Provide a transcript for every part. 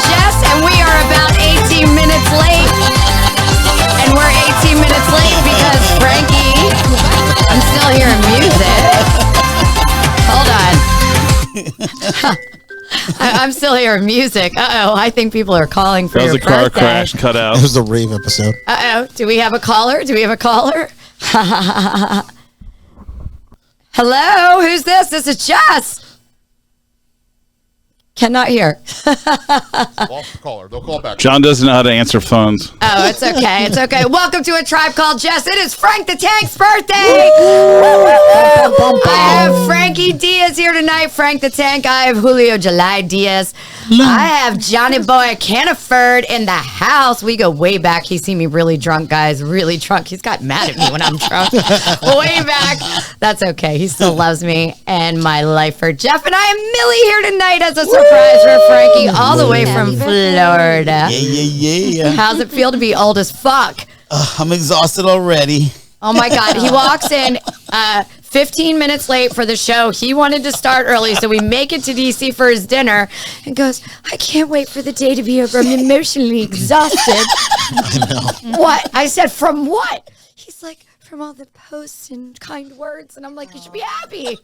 Jess, and we are about 18 minutes late. And we're 18 minutes late because Frankie, I'm still hearing music. Hold on. I'm still hearing music. Uh-oh, I think people are calling for your birthday. That was a car crash cut out. It was the rave episode. Uh-oh, do we have a caller? Hello, who's this? This is Jess. Cannot hear. Lost the caller. They'll call back. John doesn't know how to answer phones. Oh, it's okay. It's okay. Welcome to A Tribe Called Jess. It is Frank the Tank's birthday. I have Frankie Diaz here tonight. Frank the Tank. I have Julio July Diaz. I have Johnny Boy Caniford in the house. We go way back. He's seen me really drunk, guys. Really drunk. He's got mad at me when I'm drunk. Way back. That's okay. He still loves me and my lifer, Jeff. And I am Millie here tonight as a surprise for Frankie, all the way from Florida. Yeah. How's it feel to be old as fuck? I'm exhausted already. Oh my God. He walks in 15 minutes late for the show. He wanted to start early, so we make it to DC for his dinner and goes, I can't wait for the day to be over. I'm emotionally exhausted. I know. What? I said, from what? He's like, from all the posts and kind words. And I'm like, you should be happy.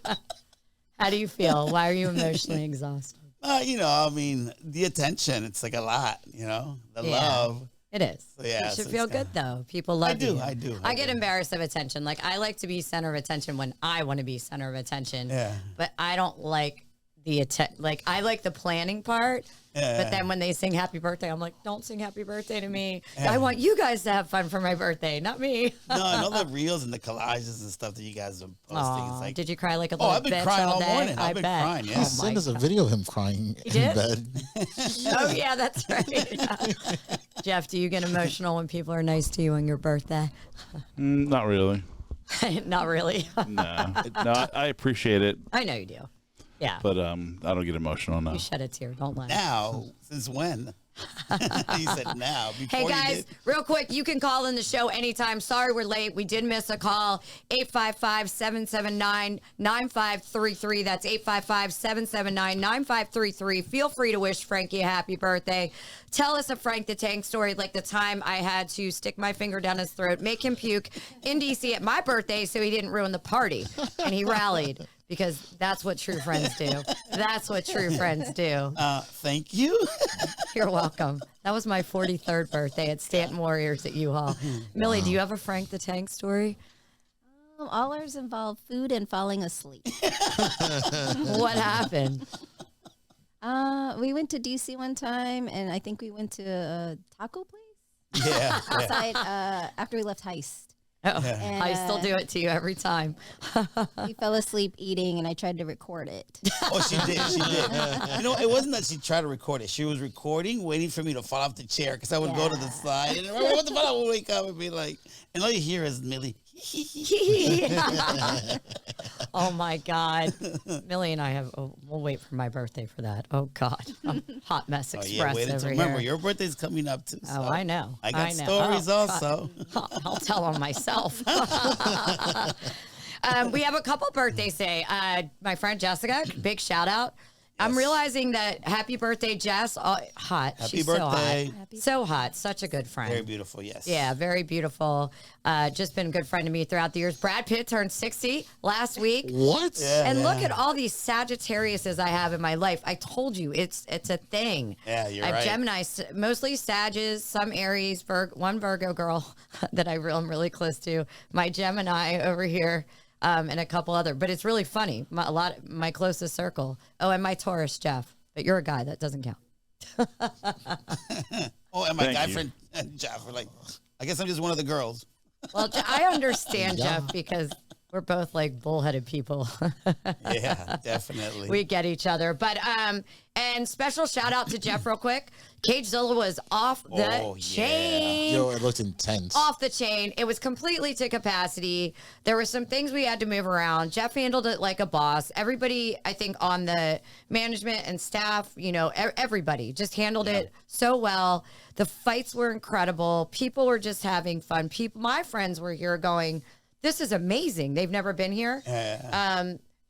How do you feel? Why are you emotionally exhausted? The attention, it's like a lot, the love. It is. So, yeah, you should so feel good, though. People love you. I do. I get embarrassed of attention. Like, I like to be center of attention when I want to be center of attention. Yeah. But I don't like the I like the planning part. Yeah. But then when they sing happy birthday, I'm like, don't sing happy birthday to me. Yeah. I want you guys to have fun for my birthday, not me. No, and all the reels and the collages and stuff that you guys are posting. It's like, did you cry like a little bitch all day? I've been crying all morning. I've been crying, yeah. Send us a video of him crying in bed. Oh, yeah, that's right. Jeff, do you get emotional when people are nice to you on your birthday? Not really. Not really. No, I appreciate it. I know you do. Yeah. But I don't get emotional now. You shed a tear. Don't lie. Now? Since when? You said now. Hey, guys, real quick, you can call in the show anytime. Sorry we're late. We did miss a call. 855-779-9533. That's 855-779-9533. Feel free to wish Frankie a happy birthday. Tell us a Frank the Tank story, like the time I had to stick my finger down his throat, make him puke in D.C. at my birthday so he didn't ruin the party. And he rallied. Because that's what true friends do. That's what true friends do. Thank you. You're welcome. That was my 43rd birthday at Stanton Warriors at U-Haul. Millie, do you have a Frank the Tank story? All ours involve food and falling asleep. What happened? We went to DC one time, and I think we went to a taco place. Yeah. Outside after we left Heist. Oh, and, I still do it to you every time. We fell asleep eating, and I tried to record it. Oh, she did. It wasn't that she tried to record it. She was recording, waiting for me to fall off the chair because I would go to the side. And what the fuck? I would wake up and be like, and all you hear is Millie. Oh my God. Millie and I we'll wait for my birthday for that. Oh God. Hot Mess Express over remember, here. your birthday's coming up too. So I know. I got stories also. I'll tell on myself. We have a couple birthdays today. My friend Jessica, big shout out. Yes. I'm realizing that happy birthday, Jess. Oh, hot. Happy She's birthday. So hot. So hot. Such a good friend. Very beautiful, yes. Yeah, very beautiful. Just been a good friend to me throughout the years. Brad Pitt turned 60 last week. What? Yeah, look at all these Sagittariuses I have in my life. I told you, it's a thing. Yeah, you're right. I have Gemini, mostly Sagittarius, some Aries, one Virgo girl that I'm really close to. My Gemini over here. And a couple other, but it's really funny. My closest circle. Oh, and my Taurus, Jeff. But you're a guy, that doesn't count. Oh, and my guy friend Jeff. I guess I'm just one of the girls. Well, I understand, Jeff, because we're both like bullheaded people. Yeah, definitely. We get each other. But and special shout out to Jeff real quick. Cagezilla was off the chain. Yo, it looked intense. Off the chain. It was completely to capacity. There were some things we had to move around. Jeff handled it like a boss. Everybody, I think, on the management and staff, everybody just handled it so well. The fights were incredible. People were just having fun. My friends were here going, this is amazing. They've never been here.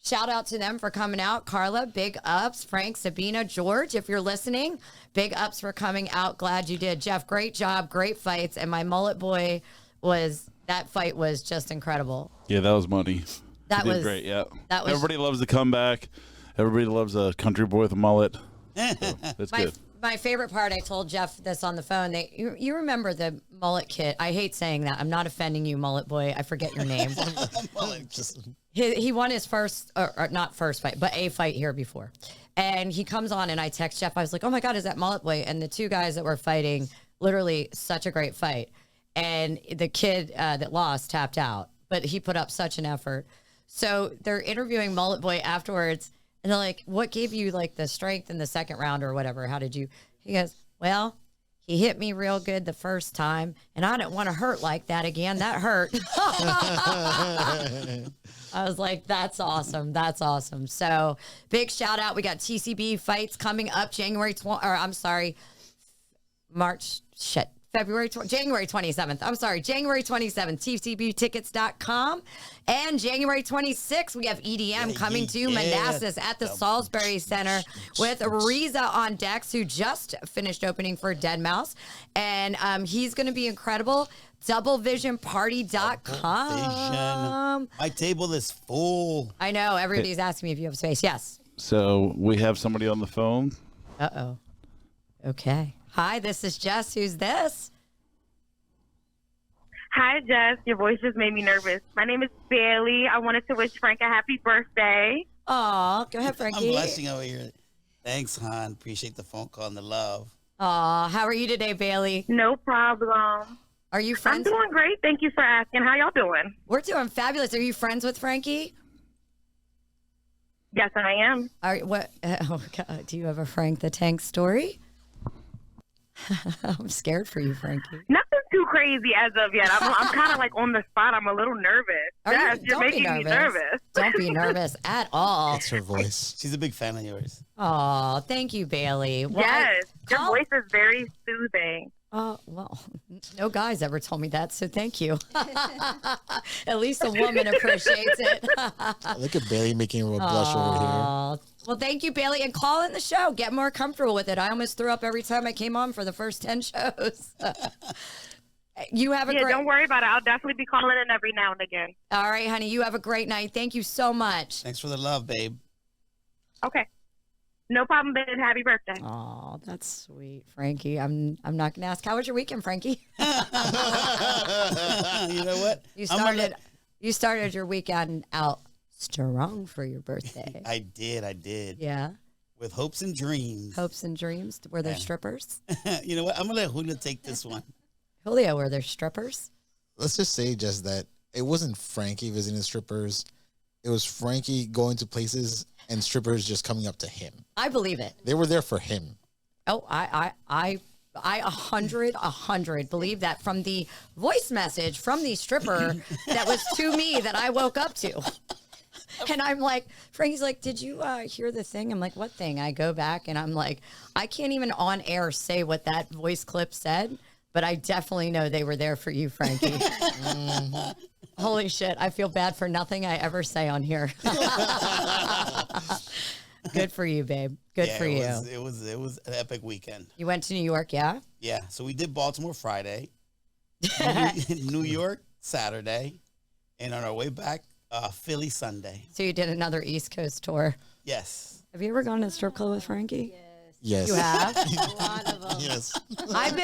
Shout out to them for coming out. Carla, big ups. Frank, Sabina, George, if you're listening, big ups for coming out. Glad you did. Jeff, great job. Great fights. And my mullet boy that fight was just incredible. Yeah, that was money. That He did was great. Yeah, that was- everybody loves the comeback. Everybody loves a country boy with a mullet. So, that's good. My favorite part, I told Jeff this on the phone. You remember the mullet kid? I hate saying that. I'm not offending you, mullet boy. I forget your name. He won his first, or not first fight, but a fight here before. And he comes on and I text Jeff. I was like, oh my God, is that mullet boy? And the two guys that were fighting, literally such a great fight. And the kid that lost tapped out, but he put up such an effort. So they're interviewing mullet boy afterwards. And they're like, what gave you like the strength in the second round or whatever? How did you? He goes, well, he hit me real good the first time, and I didn't want to hurt like that again. That hurt. I was like, that's awesome. That's awesome. So big shout out. We got TCB fights coming up January 27th. I'm sorry, January 27th, TCBtickets.com. And January 26th, we have EDM coming to Manassas at the Salisbury Center with Reza on decks, who just finished opening for Dead Mouse. And he's going to be incredible. DoubleVisionParty.com. My table is full. I know. Everybody's asking me if you have space. Yes. So we have somebody on the phone. Uh-oh. Okay. Hi, this is Jess. Who's this? Hi, Jess. Your voice just made me nervous. My name is Bailey. I wanted to wish Frank a happy birthday. Aw, go ahead, Frankie. I'm blushing over here. Thanks, hon. Appreciate the phone call and the love. Aw, how are you today, Bailey? No problem. Are you I'm friends? doing great. Thank you for asking. How y'all doing? We're doing fabulous. Are you friends with Frankie? Yes, I am. What? Oh God! Do you have a Frank the Tank story? I'm scared for you, Frankie. Nothing too crazy as of yet. I'm kind of like on the spot. I'm a little nervous. Yes, you're Don't be making me nervous. Don't be nervous at all. That's her voice. She's a big fan of yours. Oh, thank you, Bailey. Well, Yes, your voice is very soothing. Well, no guys ever told me that, so thank you. At least a woman appreciates it. Look at Bailey making her blush over here. Aw. Well, thank you, Bailey, and call in the show. Get more comfortable with it. I almost threw up every time I came on for the first 10 shows. You have a great. Don't worry about it. I'll definitely be calling in every now and again. All right, honey. You have a great night. Thank you so much. Thanks for the love, babe. Okay. No problem, babe. Happy birthday. Oh, that's sweet, Frankie. I'm not gonna ask. How was your weekend, Frankie? You know what? You started your weekend out strong for your birthday. I did. Yeah. With hopes and dreams. Hopes and dreams. Were there strippers? You know what? I'm gonna let Julio take this one. Julio, were there strippers? Let's just say just that it wasn't Frankie visiting strippers. It was Frankie going to places and strippers just coming up to him. I believe it. They were there for him. Oh, I 100 believe that from the voice message from the stripper that was to me that I woke up to. And I'm like, Frankie's like, did you hear the thing? I'm like, what thing? I go back and I'm like, I can't even on air say what that voice clip said, but I definitely know they were there for you, Frankie. Holy shit. I feel bad for nothing I ever say on here. Good for you, babe. Good for you. It was an epic weekend. You went to New York, yeah? Yeah. So we did Baltimore Friday, New York Saturday, and on our way back, Philly Sunday. So you did another East Coast tour. Yes. Have you ever gone to a strip club with Frankie? Yes. You have? A lot of them. Yes. I've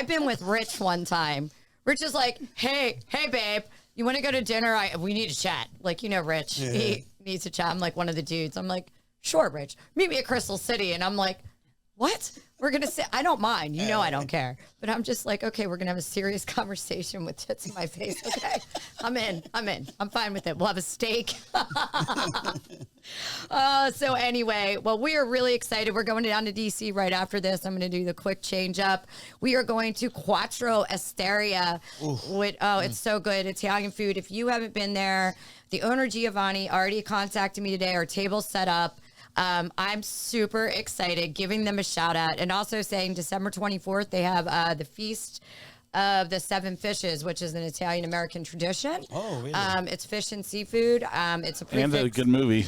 been with Rich one time. Rich is like, hey, babe, you want to go to dinner? We need to chat. Like, you know, Rich, he needs to chat. I'm like one of the dudes. I'm like, sure, Rich, meet me at Crystal City. And I'm like, what? We're going to sit. I don't mind. You know, I don't care. But I'm just like, okay, we're going to have a serious conversation with tits in my face. Okay. I'm in. I'm fine with it. We'll have a steak. So anyway, well, we are really excited. We're going down to DC right after this. I'm going to do the quick change up. We are going to Quattro Esteria. It's so good. Italian food. If you haven't been there, the owner Giovanni already contacted me today. Our table's set up. I'm super excited, giving them a shout out and also saying December 24th, they have the feast of the seven fishes, which is an Italian American tradition. Oh, really? It's fish and seafood. It's a prefix. And a good movie.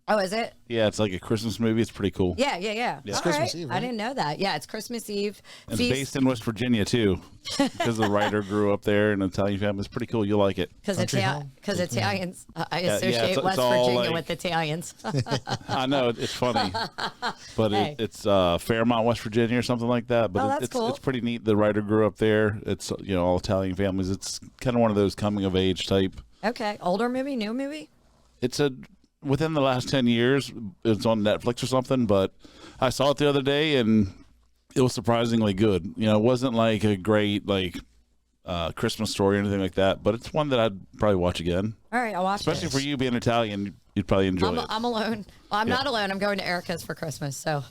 Oh, is it? Yeah, it's like a Christmas movie. It's pretty cool. Yeah. It's All Christmas right. Eve, I right? didn't know that. Yeah, it's Christmas Eve. It's Feast- based in West Virginia too, because the writer grew up there. An Italian family. It's pretty cool. You'll like it. Because Country home. Italians, I yeah, associate it's West all Virginia like- with Italians. I know it's funny, but Hey. it's Fairmont, West Virginia, or something like that. But Oh, that's it's cool. it's pretty neat. The writer grew up there. It's all Italian families. It's kind of one of those coming of age type. Okay, older movie, new movie. It's within the last 10 years. It's on Netflix or something. But I saw it the other day and it was surprisingly good. It wasn't like a great Christmas story or anything like that. But it's one that I'd probably watch again. All right, I'll watch Especially it. for you being Italian, you'd probably enjoy it. I'm alone. Well, I'm not alone. I'm going to Erica's for Christmas, so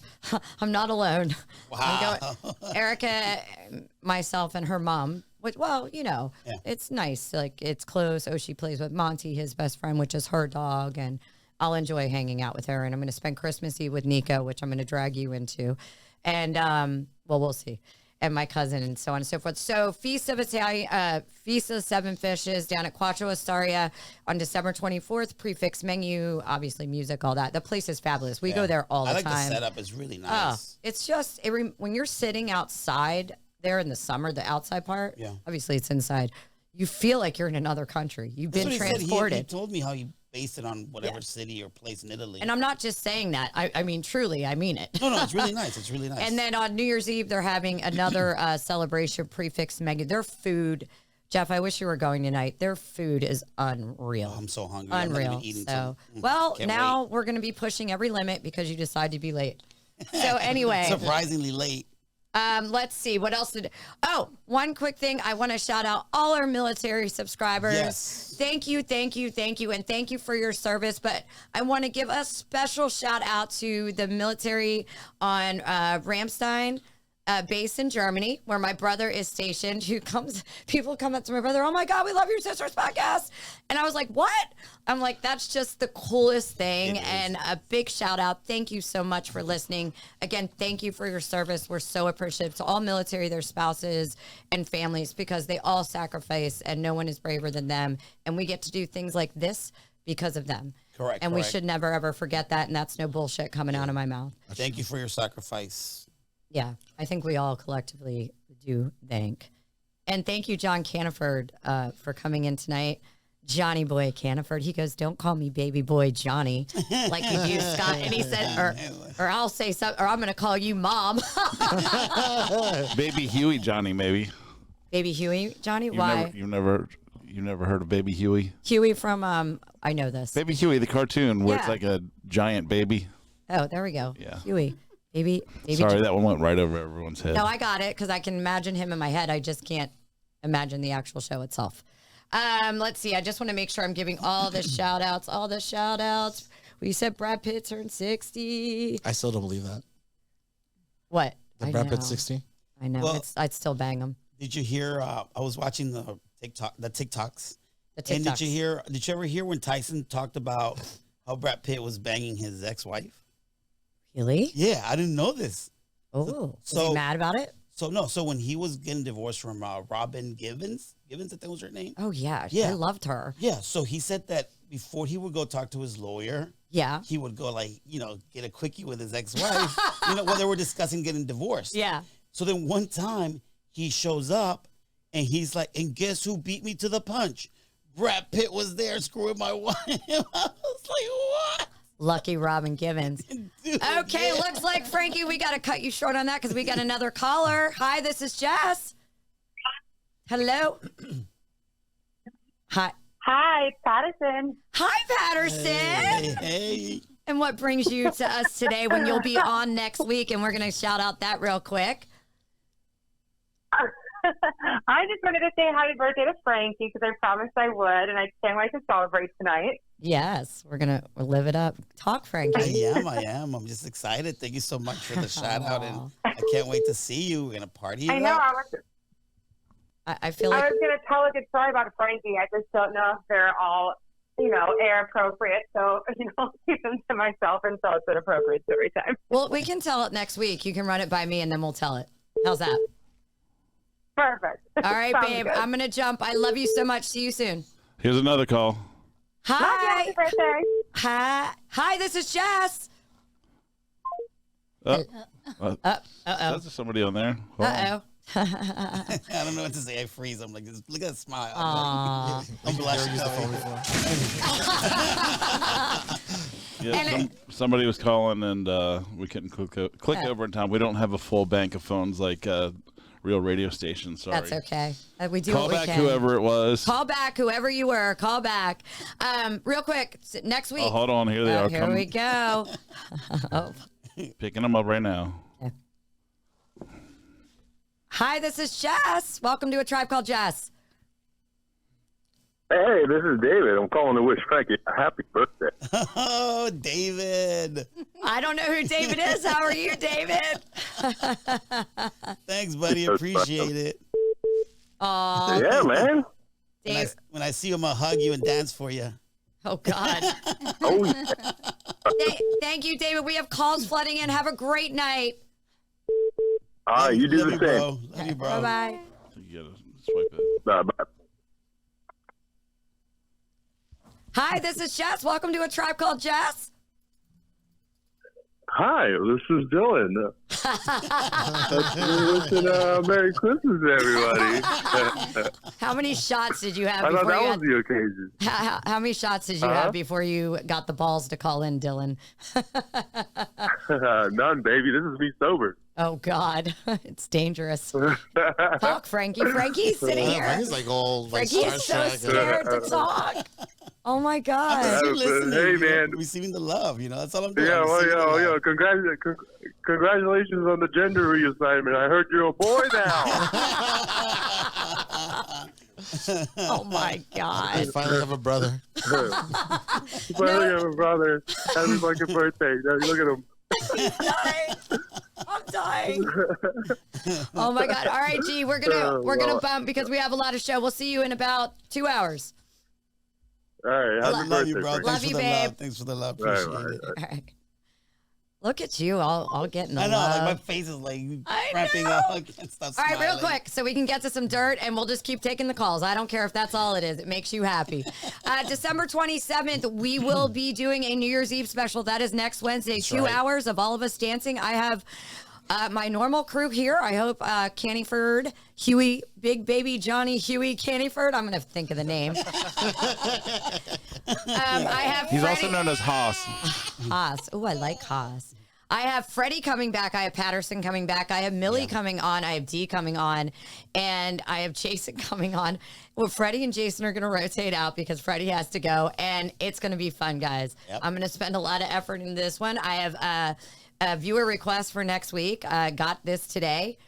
I'm not alone. Wow. Erica, myself, and her mom. Which, it's nice. Like, it's close. Oh, she plays with Monty, his best friend, which is her dog, and I'll enjoy hanging out with her. And I'm going to spend Christmas Eve with Nico, which I'm going to drag you into, and we'll see. And my cousin, and so on and so forth. So, Feast of Seven Fishes down at Quattro Astaria on December 24th. Prefix menu, obviously music, all that. The place is fabulous. We go there all the I like time. the setup. It's really Oh, nice. it's just when you're sitting outside there in the summer, the outside part. Yeah. Obviously, it's inside. You feel like you're in another country. You've That's been what he said. transported. He told me how he based it on whatever city or place in Italy. And I'm not just saying that. I mean, truly, I mean it. No, it's really nice. It's really nice. And then on New Year's Eve, they're having another celebration prefix menu. Their food, Jeff, I wish you were going tonight. Their food is unreal. I'm so hungry. I'm not Unreal. even eating So, till- well, Can't now wait. we're going to be pushing every limit because you decide to be late. So anyway. Surprisingly late. Let's see. What else one quick thing. I want to shout out all our military subscribers. Yes. Thank you. And thank you for your service. But I want to give a special shout out to the military on Ramstein base in Germany, where my brother is stationed. People come up to my brother, oh my God, we love your sister's podcast. And I was like, what? I'm like, that's just the coolest thing. And a big shout out. Thank you so much for listening. Again, thank you for your service. We're so appreciative to all military, their spouses and families, because they all sacrifice and no one is braver than them. And we get to do things like this because of them. Correct. And we should never, ever forget that. And that's no bullshit coming out of my mouth. Thank you for your sacrifice. Yeah, I think we all collectively do thank. And thank you, John Caniford, for coming in tonight. Johnny Boy Caniford. He goes, don't call me baby boy Johnny like you do, Scott. And he said, or I'll say something, or I'm going to call you mom. Baby Huey, Johnny, maybe. Baby Huey, Johnny? Why? You've never heard of Baby Huey? Huey from, I know this. Baby Huey, the cartoon where it's Yeah. like a giant baby. Oh, there we go. Yeah. Huey. Baby Sorry, that one went right over everyone's head. No, I got it because I can imagine him in my head. I just can't imagine the actual show itself. Let's see. I just want to make sure I'm giving all the shout outs. We said Brad Pitt turned 60. I still don't believe that. What? The I Brad know. Pitt 60? I know. Well- I'd still bang him. Did you hear? I was watching the TikToks. The And TikToks. did you ever hear when Tyson talked about how Brad Pitt was banging his ex-wife? Really? Yeah, I didn't know this. Oh, was So- he mad about it? So when he was getting divorced from Robin Givens, I think was her name. Oh, yeah. Yeah. I loved her. Yeah, so he said that before he would go talk to his lawyer, Yeah. he would go get a quickie with his ex-wife, when they were discussing getting divorced. Yeah. So then one time he shows up and he's like, and guess who beat me to the punch? Brad Pitt was there screwing my wife. I was like, what? Lucky Robin Givens. Dude, Okay, yeah. looks like, Frankie, we got to cut you short on that because we got another caller. Hi, this is Jess. Hello. Hi. Hi, it's Patterson. Hi, Patterson. Hey. And what brings you to us today when you'll be on next week? And we're going to shout out that real quick. I just wanted to say happy birthday to Frankie because I promised I would, and I can't wait to celebrate tonight. Yes, we're going to live it up. Talk, Frankie. I am. I'm just excited. Thank you so much for the shout out. And I can't wait to see you. We're going to party. I know. I feel I like was going to tell a good story about Frankie. I just don't know if they're all, air appropriate. So, keep them to myself until it's an appropriate story time. well, we can tell it next week. You can run it by me and then we'll tell it. How's that? Perfect. All right, Sounds babe. good. I'm going to jump. I love you so much. See you soon. Here's another call. Hi. Happy birthday. Hi, this is Jess. That's somebody on there. Hold on. Uh-oh. I don't know what to say. I freeze. I'm like, look at that smile. Aw. I'm blushing. Used the phone before. Yeah, somebody was calling and we couldn't click over in time. We don't have a full bank of phones like real radio stations. Sorry. That's okay. We do Call what we back can. whoever it was. Call back whoever you were. Call back. Real quick, next week. Oh, hold on. Here they are. Here we go. Picking them up right now. Hi, this is Jess. Welcome to A Tribe Called Jess. Hey, this is David. I'm calling to wish Frankie a happy birthday. Oh, David. I don't know who David is. How are you, David? Thanks, buddy. Appreciate it. Aw, Yeah, man. Dave. When I see you, I'm going to hug you and dance for you. Oh, God. Oh, yeah. Thank you, David. We have calls flooding in. Have a great night. All right, you do Love the you, same. bro. Love you, bro. Bye-bye. You gotta swipe it. Bye. Hi, this is Jess. Welcome to A Tribe Called Jess. Hi, this is Dylan. Listen, Merry Christmas, everybody. How many shots did you have I thought before that you was the occasion. how many shots did you have before you got the balls to call in, Dylan? None, baby. This is me sober. Oh, God. It's dangerous. Talk, Frankie. Frankie's sitting here. He's like all like Frankie is so starstruck. scared to talk. Oh, my God. Just listening, Hey, you know, man. receiving the love, you know. That's all I'm doing. Yeah, I'm well, receiving the love. congratulations on the gender reassignment. I heard you're a boy now. Oh, my God. I finally have a brother. Finally, have a brother. Happy fucking birthday. Now, look at him. I'm dying. Oh my God. All right, G, we're gonna bump because we have a lot of show. We'll see you in about 2 hours. All right, happy Love birthday, you, bro. Frank. Love Thanks you, for the babe. love. Thanks for the love. Right, Appreciate it. All right. Look at you, all getting the I know, love. like my face is like I cramping know. up. I can't stop All right, real smiling. quick, so we can get to some dirt, and we'll just keep taking the calls. I don't care if that's all it is. It makes you happy. December 27th, we will be doing a New Year's Eve special. That is next Wednesday. 2 hours of all of us dancing. I have my normal crew here. I hope Cannyford, Huey, Big Baby Johnny Huey Cannyford. I'm going to think of the name. I have He's also Freddie- known as Haas. Haas. Oh, I like Haas. I have Freddie coming back. I have Patterson coming back. I have Millie coming on. I have Dee coming on. And I have Jason coming on. Well, Freddie and Jason are going to rotate out because Freddie has to go. And it's going to be fun, guys. Yep. I'm going to spend a lot of effort in this one. I have a viewer request for next week. Got this today.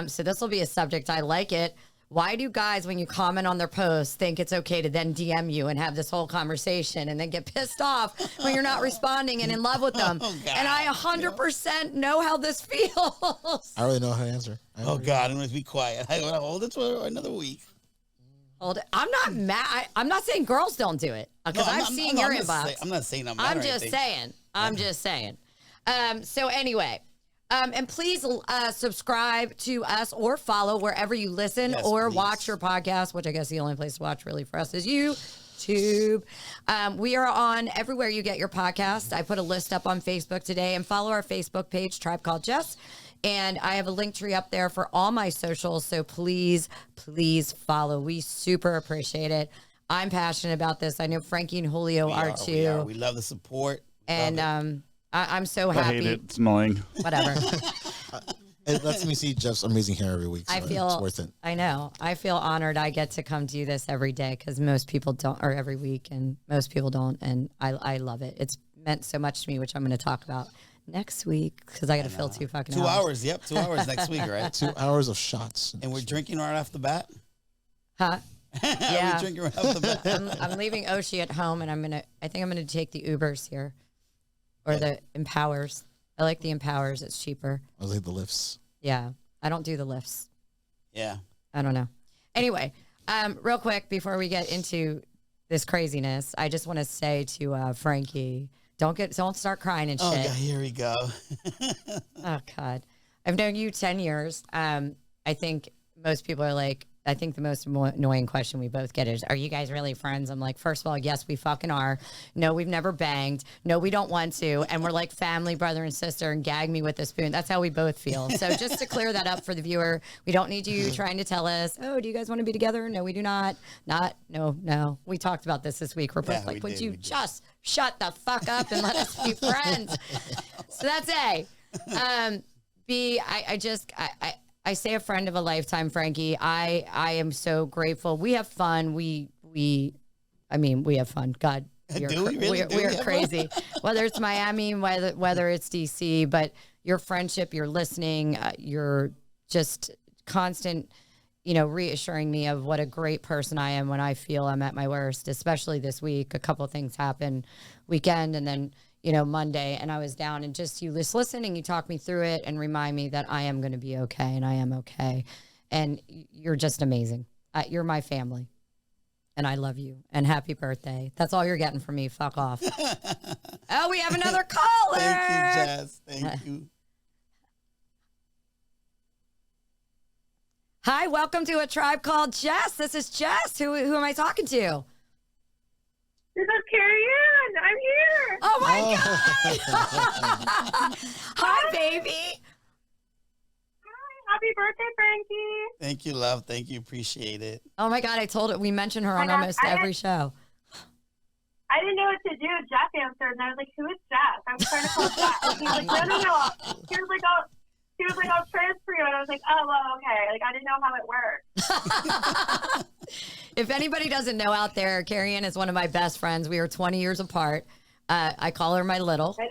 So this will be a subject. I like it. Why do guys, when you comment on their posts, think it's okay to then DM you and have this whole conversation and then get pissed off when you're not responding and in love with them? Oh, God. And I 100% know how this feels. I really know how to answer. Oh, God. I'm going to be quiet. I want to hold it for another week. Hold it. I'm not mad. I'm not saying girls don't do it because No, I've seen your inbox. I'm not saying I'm mad I'm or just anything. saying. I'm just saying. So anyway, and please subscribe to us or follow wherever you listen Yes, or please. watch your podcast, which I guess the only place to watch really for us is YouTube. We are on everywhere you get your podcast. I put a list up on Facebook today, and follow our Facebook page, Tribe Called Jess. And I have a link tree up there for all my socials. So please follow. We super appreciate it. I'm passionate about this. I know Frankie and Julio are too. We love the support. And Love it. I'm so I happy. hate it. It's annoying. Whatever. It lets me see Jeff's amazing hair every week. So I feel it's worth it. I know. I feel honored. I get to come do this every day because most people don't, or every week, and most people don't. And I love it. It's meant so much to me, which I'm going to talk about next week because I got to fill 2 fucking 2 hours. hours. Yep, 2 hours next week, right? 2 hours of shots. And we're drinking right off the bat. Huh? Yeah. We're drinking right off the bat. I'm leaving Oshi at home, and I think I'm gonna take the Ubers here, or the Empowers. I like the Empowers. It's cheaper. I like the lifts. Yeah, I don't do the lifts. Yeah. I don't know. Anyway, real quick before we get into this craziness, I just want to say to Frankie, don't start crying and shit. Oh, God, here we go. Oh God, I've known you 10 years. I think most people are like, I think the most annoying question we both get is, are you guys really friends? I'm like, first of all, yes, we fucking are. No, we've never banged. No, we don't want to. And we're like family, brother and sister, and gag me with a spoon. That's how we both feel. So just to clear that up for the viewer, we don't need you trying to tell us, oh, do you guys want to be together? No, we do not. No. We talked about this week. We're both like, would you just shut the fuck up and let us be friends? So that's A. B, I say a friend of a lifetime, Frankie. I am so grateful. We have fun. We have fun. God, we're crazy. Whether it's Miami, whether it's DC, but your friendship, your listening, your just constant, reassuring me of what a great person I am when I feel I'm at my worst. Especially this week, a couple of things happened, weekend, and then Monday, and I was down, and just you listen and you talk me through it and remind me that I am going to be okay, and I am okay. And you're just amazing. You're my family, and I love you, and happy birthday. That's all you're getting from me. Fuck off. Oh, we have another caller. Thank you, Jess. Thank you. Hi, welcome to A Tribe Called Jess. This is Jess. Who am I talking to? This is Carrie Ann. I'm here. Oh my God. Hi, baby. Hi. Happy birthday, Frankie. Thank you, love. Thank you. Appreciate it. Oh my God, I told it. We mention her on almost every show. I didn't know what to do. Jeff answered, and I was like, who is Jeff? I was trying to call Jeff. And he was like, no. He was like, I'll transfer you. And I was like, oh, well, okay. Like, I didn't know how it worked. If anybody doesn't know out there, Carrie Ann is one of my best friends. We are 20 years apart. I call her my little. I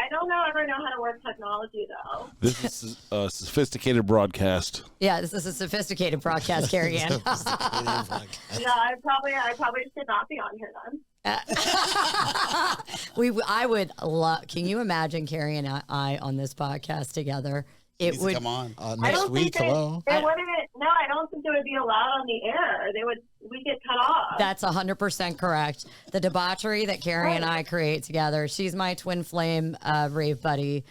don't ever know how to work technology, though. This is a sophisticated broadcast. Yeah, this is a sophisticated broadcast, Carrie Ann. Yeah, I probably should not be on here then. I would love. Can you imagine Carrie and I on this podcast together? It would come on next week. Hello. I don't think it would be allowed on the air. We get cut off. That's 100% correct. The debauchery that Carrie and I create together. She's my twin flame rave buddy.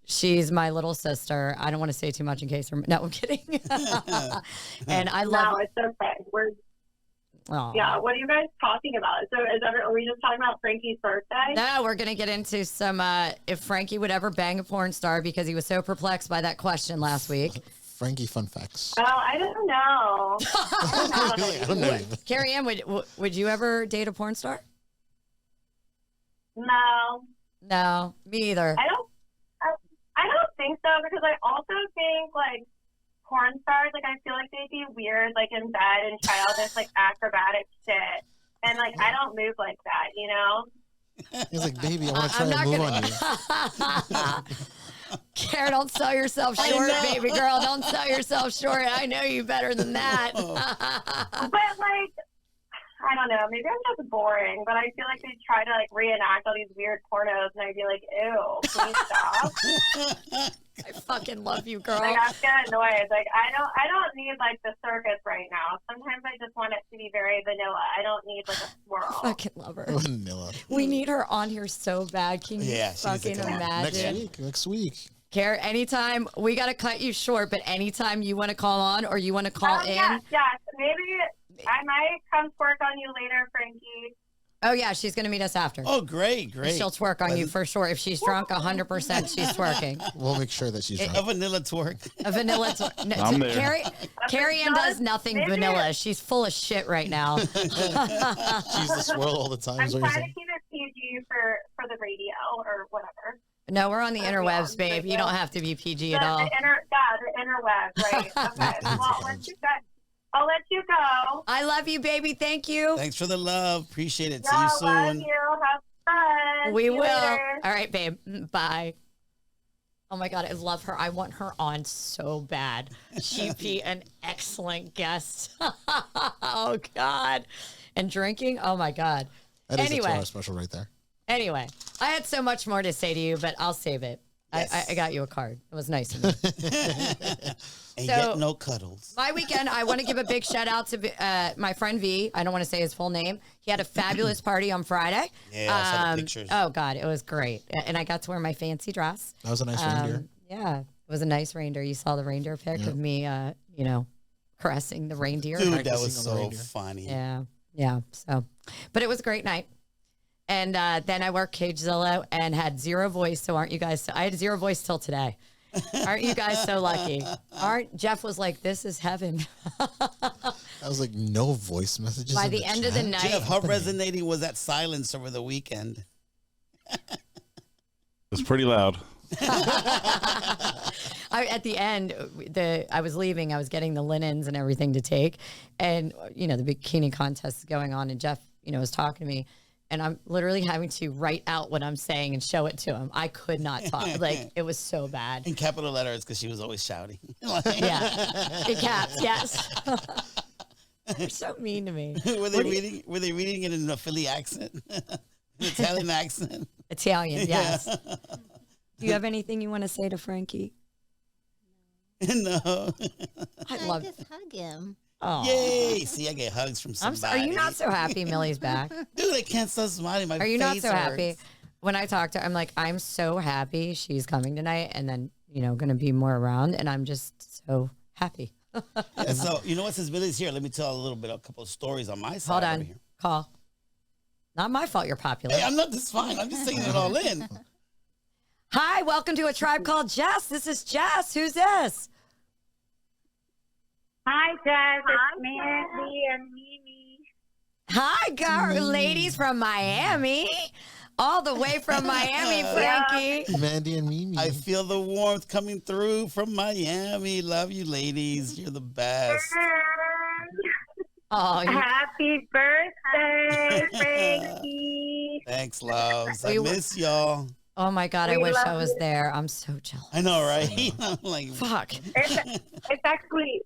She's my little sister. I don't want to say too much in case no, I'm kidding. And I love. No, it's okay. Yeah, what are you guys talking about? So are we just talking about Frankie's birthday? No, we're going to get into some, if Frankie would ever bang a porn star, because he was so perplexed by that question last week. Frankie fun facts. Oh, I don't know. I don't know. Carrie Ann, would you ever date a porn star? No, me either. I don't think so, because I also think porn stars, I feel like they'd be weird, in bed and try all this acrobatic shit, and I don't move like that, He's like, baby, I want to try a move on you. Karen, don't sell yourself short, baby girl. Don't sell yourself short. I know you better than that. But I don't know. Maybe I'm just boring, but I feel like they try to reenact all these weird pornos, and I'd be like, ew, can you stop? I fucking love you, girl. I'm getting annoyed. I don't need the circus right now. Sometimes I just want it to be very vanilla. I don't need a swirl. Fucking love her. Vanilla. We need her on here so bad. Can you fucking imagine? Next week. Care, anytime, we got to cut you short, but anytime you want to call on or you want to call in. Yes. Maybe I might come twerk on you later, Frankie. Oh, yeah, she's going to meet us after. Oh, great. She'll twerk on you for sure. If she's drunk, 100% she's twerking. We'll make sure that she's drunk. A vanilla twerk. A vanilla twerk. No, I'm there. Carrie Ann does nothing vanilla. She's full of shit right now. She's the swirl all the time. I'm trying to keep it PG for the radio or whatever. No, we're on the interwebs, babe. You don't have to be PG at all. The interwebs, right. Okay. Well, I'll let you go. I love you, baby. Thank you. Thanks for the love. Appreciate it. Yeah, See you love soon. you. Have fun. We See will. you later. All right, babe. Bye. Oh my God, I love her. I want her on so bad. She'd be an excellent guest. Oh God. And drinking? Oh my God. That is a 2-hour special right there. Anyway, I had so much more to say to you, but I'll save it. Yes. I got you a card. It was nice of you. And yet no cuddles. My weekend, I want to give a big shout out to my friend V. I don't want to say his full name. He had a fabulous party on Friday. Yeah, I saw the pictures. Oh, God, it was great. And I got to wear my fancy dress. That was a nice reindeer. Yeah, it was a nice reindeer. You saw the reindeer pic of me, caressing the reindeer. Dude, that Practicing was on the so reindeer. funny. Yeah. So, but it was a great night. And then I worked Cagezilla and had zero voice. So aren't you guys? So, I had zero voice till today. Aren't you guys so lucky? Jeff was like, "This is heaven." I was like, no voice messages. By in the end of the chat? night, Jeff, how resonating was that silence over the weekend? It was pretty loud. at the end, I was leaving. I was getting the linens and everything to take, and the bikini contest is going on, and Jeff, was talking to me, and I'm literally having to write out what I'm saying and show it to him. I could not talk. Like, it was so bad. In capital letters, because she was always shouting. Yeah, in caps. Yes. You're so mean to me. Were they reading it in a Philly accent, an Italian accent? Italian, yes. Do you have anything you want to say to Frankie? No. I love Just hug him. Oh, Yay! See, I get hugs from Are somebody. you not so happy Millie's back? Dude, I can't stop smiling. My Are you not face so happy? hurts. When I talk to her, I'm like, I'm so happy she's coming tonight and then, going to be more around. And I'm just so happy. And so, you know what? Since Millie's here, let me tell a couple of stories on my side. Hold over on. here. Call. Not my fault you're popular. Hey, I'm not this fine. I'm just taking it all in. Hi, welcome to A Tribe Called Jess. This is Jess. Who's this? Hi, Jess. It's Mandy and Mimi. Hi, girl, ladies from Miami. All the way from Miami, Frankie. Mandy and Mimi. I feel the warmth coming through from Miami. Love you, ladies. You're the best. Oh, Happy birthday, Frankie. Thanks, loves. We I were- miss y'all. oh my God, I We wish I love was you. there. I'm so jealous. I know, right? I'm like, Fuck. It's actually,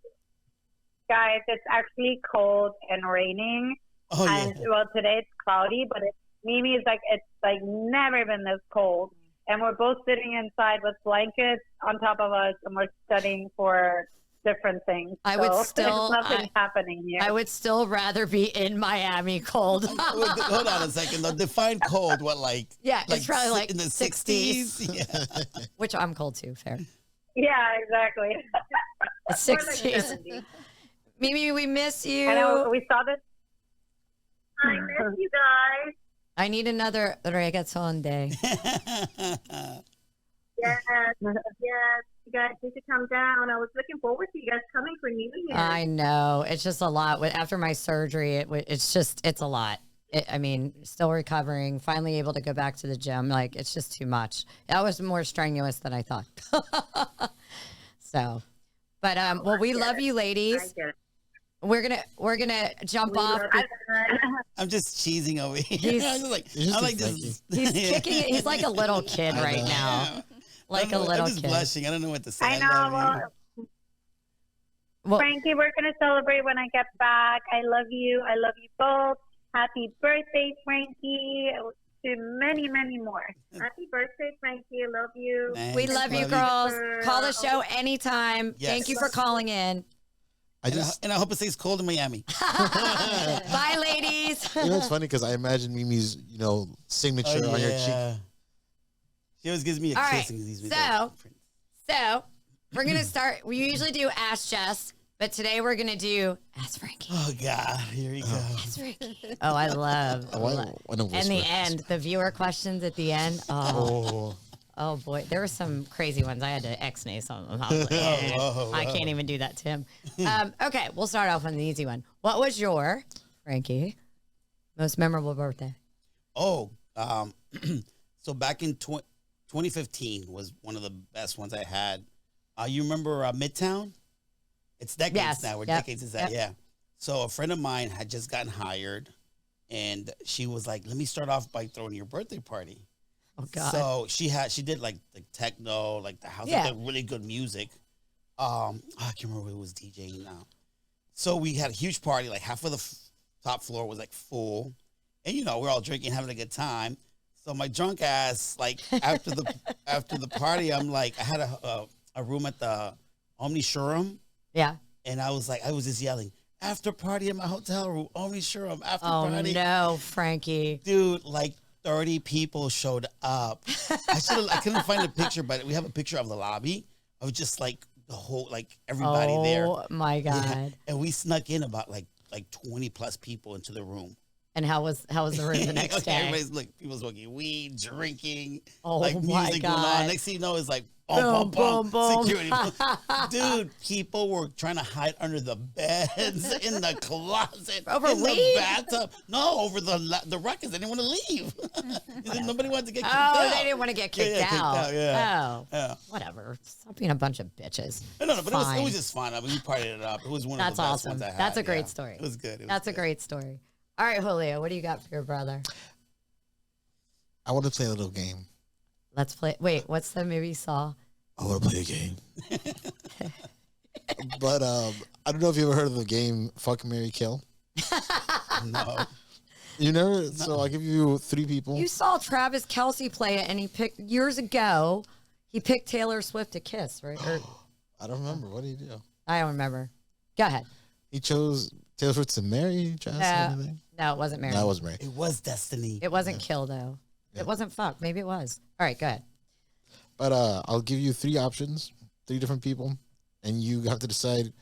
guys, it's actually cold and raining. oh yeah. And well, today it's cloudy, but Mimi is like, it's like never been this cold. And we're both sitting inside with blankets on top of us, and we're studying for different things. I would So still- there's nothing happening here. I would still rather be in Miami cold. Wait, hold on a second. Though. Define cold. What, like? Yeah, it's probably like in the 60s. 60s. Yeah. Which I'm cold too, fair. Yeah, exactly. The 60s. Mimi, we miss you. I know, we saw this. I miss you guys. I need another reggaeton day. Yes, yes. You guys need to come down. I was looking forward to you guys coming for New Year's. I know. It's just a lot. After my surgery, it's a lot. Still recovering, finally able to go back to the gym. Like, it's just too much. That was more strenuous than I thought. So, but, well, we love you, I ladies. get it. We're gonna jump off. I'm just cheesing over here. He's- I'm just like, You're just I'm like like this. He's kicking it. He's like a little kid I right know. now. Like I'm a little just kid. blushing. I don't know what to say. I love know. you. Well, Frankie, we're going to celebrate when I get back. I love you. I love you both. Happy birthday, Frankie. To many, many more. Happy birthday, Frankie. I love you. Thanks, we love you, girls. you. Call the show anytime. Yes. Thank you for calling in. And I hope it stays cold in Miami. Bye, ladies. It's funny because I imagine Mimi's, signature on your cheek. She always gives me a All kiss. right, And gives me So we're gonna start. We usually do Ask Jess, but today we're gonna do Ask Frankie. Oh God, here he goes. Ask Frankie. Oh, I love. And the end, the viewer questions at the end. Oh boy, there were some crazy ones. I had to X-nay some of them. I was like, I can't even do that to him. Okay, we'll start off on the easy one. What was your, Frankie, most memorable birthday? Oh, so back in 2015 was one of the best ones I had. You remember Midtown? It's decades Yes. now. We're Yep. decades is that? Yep. Yeah. So a friend of mine had just gotten hired, and she was like, "Let me start off by throwing your birthday party." Oh God. So she did like the techno, like the house, Yeah. like the really good music. I can't remember who was DJing now. So we had a huge party. Like half of the top floor was like full, and we're all drinking, having a good time. So my drunk ass, like after the party, I'm like, I had a room at the Omni Showroom, Yeah. and I was just yelling, "After party in my hotel room, Omni Showroom, after Oh party." no, Frankie. Dude, like 30 people showed up. I couldn't find a picture, but we have a picture of the lobby of just like the whole everybody there. Oh my God. Yeah. And we snuck in about like 20 plus people into the room. And how was the room the next day? Everybody's people smoking weed, drinking, Oh music my going God. on. Next thing you know, it's like Boom, boom, boom, boom, boom. security. Dude, people were trying to hide under the beds, in the closet, Over in weed? the bathtub. No, over the ruckus. They didn't want to leave. Nobody wanted to get kicked out. Oh, they didn't want to get kicked out. Yeah. Oh, Yeah. whatever. Stop being a bunch of bitches. No, but it Fine. was just fun. I mean, we partied it up. It was one of That's the best awesome. ones I had. That's a great yeah. story. It was good. That's a great story. All right, Julio, what do you got for your brother? I want to play a little game. Let's play. Wait, what's the movie Saw? I want to play a game. But I don't know if you ever heard of the game Fuck, Marry, Kill. No. You never? No. So I'll give you 3 people. You saw Travis Kelce play it, and he picked years ago. He picked Taylor Swift to kiss, right? Or, I don't remember. What did he do? I don't remember. Go ahead. He chose Taylor Swift to marry Jess. No, it wasn't Mary. No, it wasn't marry. It was destiny. It wasn't kill though. Yeah. It wasn't fuck. Maybe it was. All right, go ahead. But I'll give you 3 options, 3 different people, and you have to decide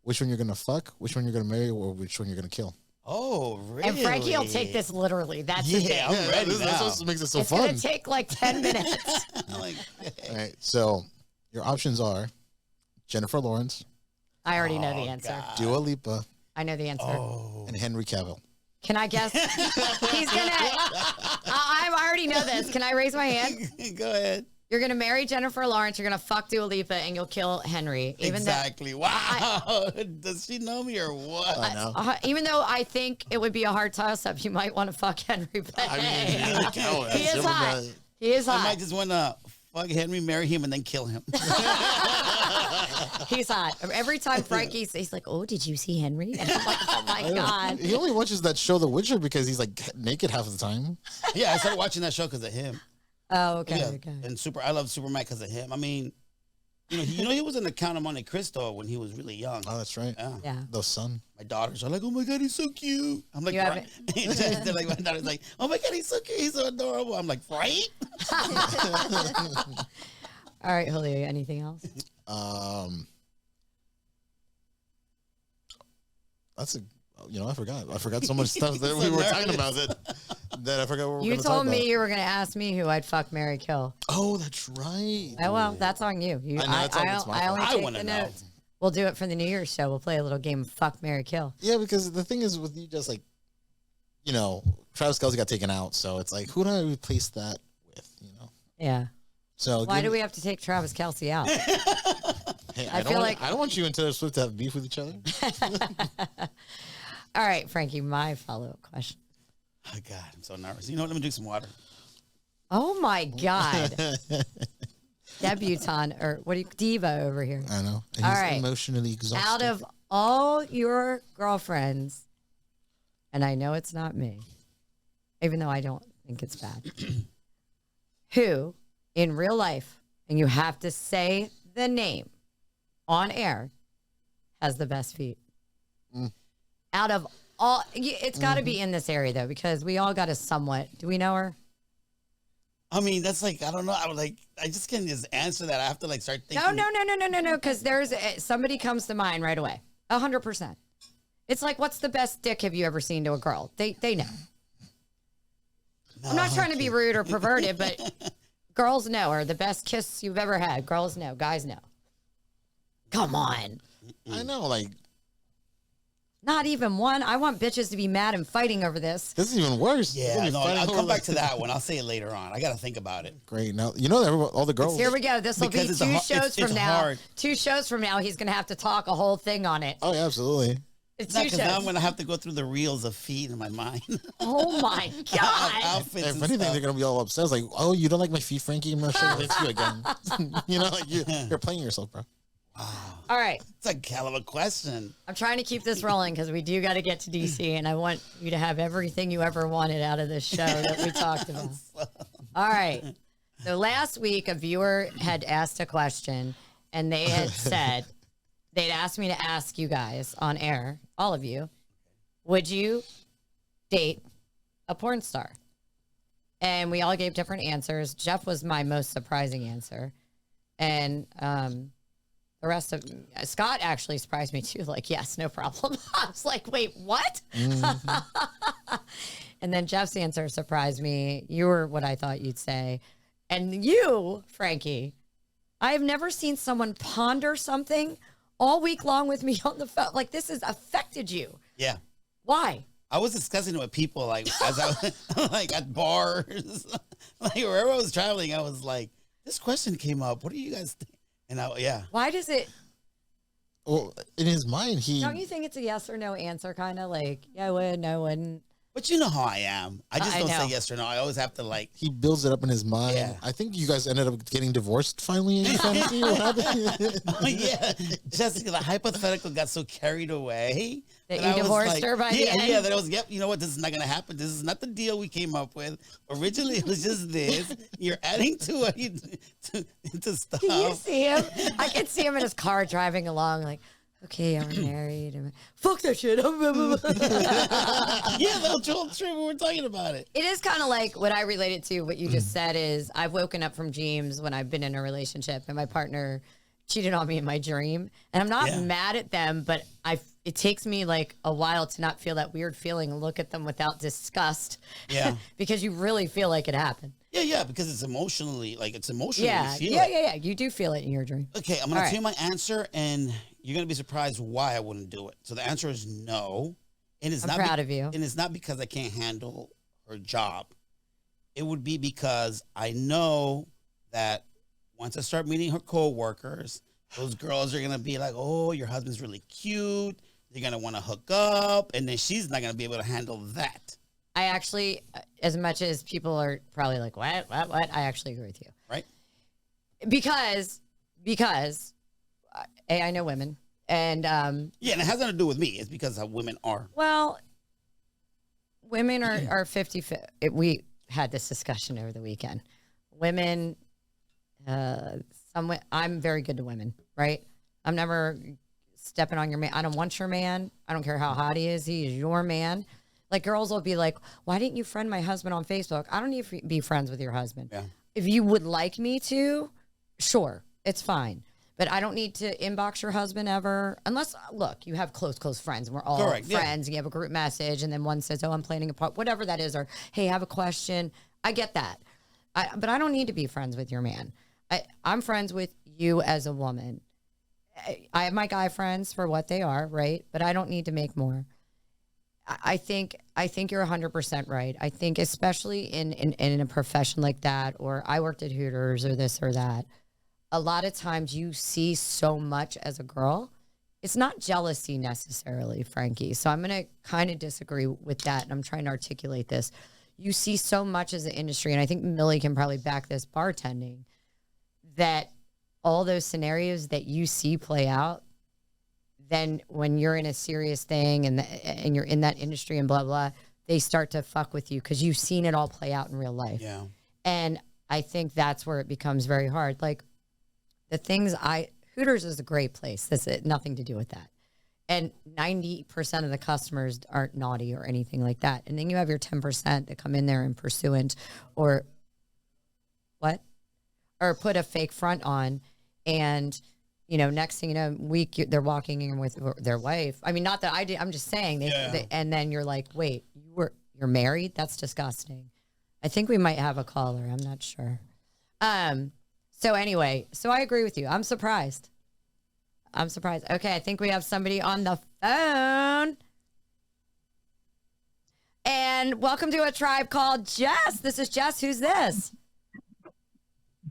which one you're gonna fuck, which one you're gonna marry, or which one you're gonna kill. Oh, really? And Frankie will take this literally. That's the thing. I'm ready That's now. what makes it so It's fun. gonna take like 10 minutes. I'm like, All right, so your options are Jennifer Lawrence, I already know the answer. God. Dua Lipa, I know the answer. Oh. and Henry Cavill. Can I guess? He's gonna. I already know this. Can I raise my hand? Go ahead. You're gonna marry Jennifer Lawrence. You're gonna fuck Dua Lipa, and you'll kill Henry. Exactly. Wow. Does she know me or what? I know. Even though I think it would be a hard toss-up, you might want to fuck Henry. But hey, he is hot. He is I might hot. just want to fuck Henry, marry him, and then kill him. He's hot. Every time he's like, "Oh, did you see Henry?" And I'm like, "Oh my god." He only watches that show, The Witcher, because he's like naked half the time. Yeah, I started watching that show because of him. Oh, okay. Yeah, Okay. and I love Superman because of him. I mean, he was in the Count of Monte Cristo when he was really young. Oh, that's right. Yeah. Yeah. The son. My daughters are like, "Oh my god, he's so cute." I'm like, You right. They're like, my daughter's like, "Oh my god, he's so cute, he's so adorable." I'm like, right? All right, Julio. Anything else? That's I forgot so much stuff that we were talking about that I forgot what we were You going to talk told about. me you were going to ask me who I'd fuck, marry, kill. Oh, that's right. Oh well, that's on you. I know, it's my I only fault. I take wanna the know. notes. We'll do it for the New Year's show. We'll play a little game of fuck, marry, kill. Yeah, because the thing is with you, just like, Travis Kelce got taken out, so it's like, who do I replace that with? Yeah. So Why do we have to take Travis Kelce out? Hey, I feel like- I don't want you and Taylor Swift to have beef with each other. All right, Frankie. My follow-up question. Oh god, I'm so nervous. You know what? Let me drink some water. Oh my God. Debutante or what do you diva over here? I know. And All he's right. emotionally exhausted. Out of all your girlfriends, and I know it's not me, even though I don't think it's bad, who in real life, and you have to say the name on air, has the best feet? Out of all, it's got to be in this area though, because we all got to somewhat. Do we know her? I mean, that's like, I don't know. I just can't just answer that. I have to start thinking. No. Because there's somebody comes to mind right away. 100%. It's like, what's the best dick have you ever seen to a girl? They know. I'm not trying to be rude or perverted, but girls know, or the best kiss you've ever had. Girls know, guys know. Come on. I know, Not even one. I want bitches to be mad and fighting over this. this is even worse. Yeah, no, I'll come back to that one. I'll say it later on. I got to think about it. Great. Now, all the girls. Here we go. This will be Because it's two a har- shows it's from now. hard. 2 shows from now, he's going to have to talk a whole thing on it. Oh, yeah, absolutely. It's Not 2 because now I'm shows. going to have to go through the reels of feet in my mind. Oh my God. Outfits If and anything, stuff. they're going to be all upset. It's like, oh, you don't like my feet, Frankie? I'm going to show it to you again. You're playing yourself, bro. All right. It's a hell of a question. I'm trying to keep this rolling because we do got to get to DC, and I want you to have everything you ever wanted out of this show that we talked about. All right. So last week, a viewer had asked a question, and they had said, they'd asked me to ask you guys on air, all of you, would you date a porn star? And we all gave different answers. Jeff was my most surprising answer. And The rest of Scott actually surprised me too. Like, yes, no problem. I was like, wait, what? And then Jeff's answer surprised me. You were what I thought you'd say. And you, Frankie, I have never seen someone ponder something all week long with me on the phone. Like, this has affected you. Yeah. Why? I was discussing it with people, like, as I was, like, at bars, like, wherever I was traveling, I was like, this question came up. What do you guys think? And Why does it? Well, in his mind, Don't you think it's a yes or no answer, kind of like, yeah, I would, no, I wouldn't? But you know how I am. I just don't know. say yes or no. I always have to, like. he builds it up in his mind. Yeah. I think you guys ended up getting divorced finally. Fantasy? What happened? Oh, yeah. Jessica, the hypothetical got so carried away. That I you was divorced like, her by the yeah, end? Yeah, that I was, yep, you know what? This is not going to happen. This is not the deal we came up with. Originally, it was just this. You're adding to it to stuff. Can you see him? I can see him in his car driving along, like, okay, I'm married. Fuck that shit. Yeah, the whole trip we were talking about it. It is kind of like what I related to what you just said is I've woken up from dreams when I've been in a relationship and my partner cheated on me in my dream. And I'm not mad at them, but it takes me like a while to not feel that weird feeling and look at them without disgust. Yeah. Because you really feel like it happened. Yeah, because it's emotionally, like it's emotional. Yeah, You feel it. yeah. You do feel it in your dream. Okay, I'm going to tell you my answer, and you're going to be surprised why I wouldn't do it. So the answer is no. And it's I'm not proud of you. And it's not because I can't handle her job. It would be because I know that once I start meeting her coworkers, those girls are going to be like, oh, your husband's really cute. They're going to want to hook up. And then she's not going to be able to handle that. I actually, as much as people are probably like, what, I actually agree with you. Right? Because, I know women. And, yeah, and it has nothing to do with me. It's because how women are. Well, women are 50. We had this discussion over the weekend. Women, I'm very good to women, right? I'm never stepping on your man. I don't want your man. I don't care how hot he is. He is your man. Like, girls will be like, why didn't you friend my husband on Facebook? I don't need to be friends with your husband. Yeah. If you would like me to, sure, it's fine. But I don't need to inbox your husband ever. Unless, look, you have close friends. And we're all friends. Yeah. And you have a group message. And then one says, oh, I'm planning a part, whatever that is. Or, hey, I have a question. I get that. But I don't need to be friends with your man. I'm friends with you as a woman. I have my guy friends for what they are, right? But I don't need to make more. I think you're 100% right. I think especially in a profession like that, or I worked at Hooters or this or that, a lot of times you see so much as a girl. It's not jealousy necessarily, Frankie. So I'm going to kind of disagree with that, and I'm trying to articulate this. You see so much as an industry, and I think Millie can probably back this bartending, that all those scenarios that you see play out, then when you're in a serious thing and you're in that industry and blah, blah, they start to fuck with you because you've seen it all play out in real life. Yeah. And I think that's where it becomes very hard. Like the things Hooters is a great place. That's nothing to do with that. And 90% of the customers aren't naughty or anything like that. And then you have your 10% that come in there and pursuant or what? Or put a fake front on and... You know, next thing you know, they're walking in with their wife. I mean, not that I did. I'm just saying. And then you're like, wait, you're married? That's disgusting. I think we might have a caller. I'm not sure. So anyway, I agree with you. I'm surprised. Okay, I think we have somebody on the phone. And welcome to A Tribe Called Jess. This is Jess. Who's this?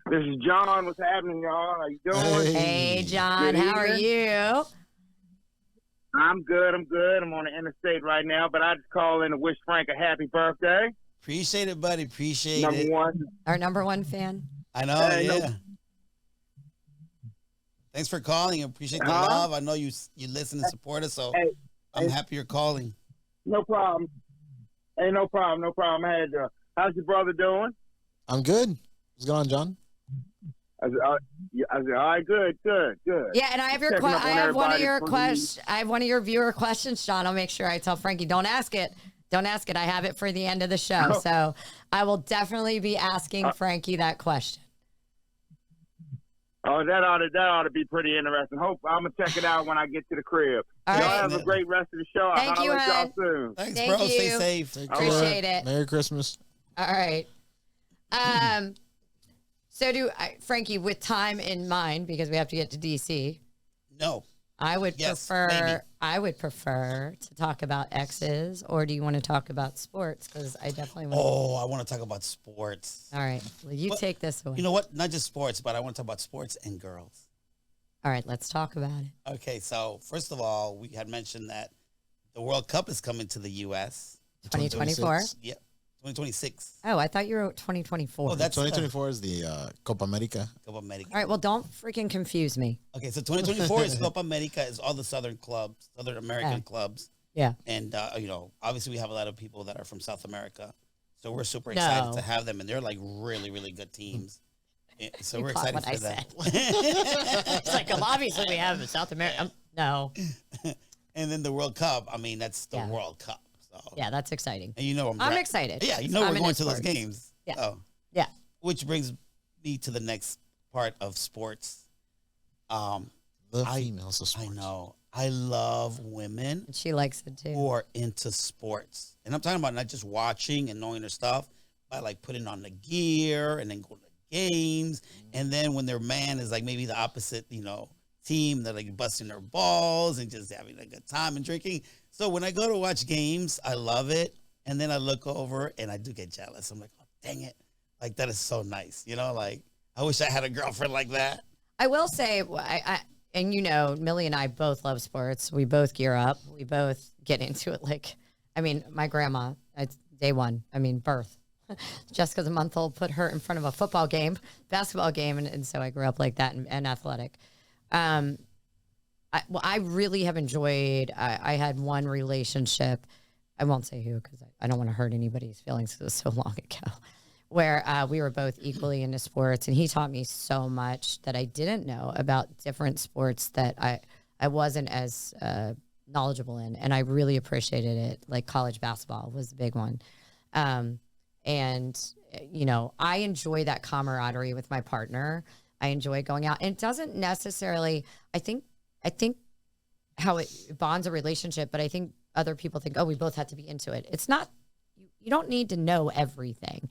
This is John. What's happening, y'all? How you doing? Hey, John. Good How are evening. you? I'm good. I'm on the interstate right now, but I just call in to wish Frank a happy birthday. Appreciate it, buddy. Appreciate Number it. one. Our number one fan. I know, yeah. Thanks for calling. I appreciate the love. I know you listen and support us, so I'm happy you're calling. No problem. Hey, no problem. How's your brother doing? I'm good. What's going on, John? I said, all right, good. Yeah, and I have one of your viewer questions, John. I'll make sure I tell Frankie, don't ask it. I have it for the end of the show. Oh. So I will definitely be asking Frankie that question. Oh, that ought to be pretty interesting. Hope I'm gonna check it out when I get to the crib. All Y'all right. have a great rest of the show. Thank I'll you, holler at y'all hon. soon. Thanks, Thank bro. Stay you. safe. Take Appreciate care. it. Merry Christmas. All right. So Frankie, with time in mind, because we have to get to DC, No. I would Yes, prefer. maybe. I would prefer to talk about exes, or do you want to talk about sports? Because I definitely want. Oh, I want to talk about sports. All right. Well, you But- take this away. You know what? Not just sports, but I want to talk about sports and girls. All right. Let's talk about it. Okay, so first of all, we had mentioned that the World Cup is coming to the U.S. 2024. Yep, 2026. Oh, I thought you were 2024. Oh, that's 2024 is the Copa America. Copa America. All right. Well, don't freaking confuse me. Okay, so 2024 is Copa America, is all the Southern clubs, Southern American Yeah. clubs. Yeah. And, obviously we have a lot of people that are from South America. So we're super excited No. to have them. And they're like really, really good teams. So You we're caught excited what for I that. It's like, well, obviously we have South America. No. And then the World Cup, I mean, that's the Yeah. World Cup. So. Yeah, that's exciting. And I'm excited. Yeah, you So know I'm we're into going to those sports. games. Yeah. Oh. Yeah. Which brings me to the next part of sports. The females of sports. I know. I love women She likes it too. who are into sports. And I'm talking about not just watching and knowing their stuff, but like putting on the gear and then going to games. And then when their man is like maybe the opposite, team, they're like busting their balls and just having a good time and drinking. So when I go to watch games, I love it. And then I look over and I do get jealous. I'm like, oh, dang it. Like, that is so nice. Like, I wish I had a girlfriend like that. I will say, and Millie and I both love sports. We both gear up. We both get into it. Like, I mean, my grandma, it's day one. I mean, birth. Jessica's a month old, put her in front of a football game, basketball game. And so I grew up like that and athletic. I really have enjoyed, I had one relationship. I won't say who because I don't want to hurt anybody's feelings because it was so long ago, where we were both equally into sports. And he taught me so much that I didn't know about different sports that I wasn't as knowledgeable in. And I really appreciated it. Like college basketball was a big one. And, I enjoy that camaraderie with my partner. I enjoy going out. And it doesn't necessarily, I think how it bonds a relationship, but I think other people think, oh, we both have to be into it. It's not, you don't need to know everything.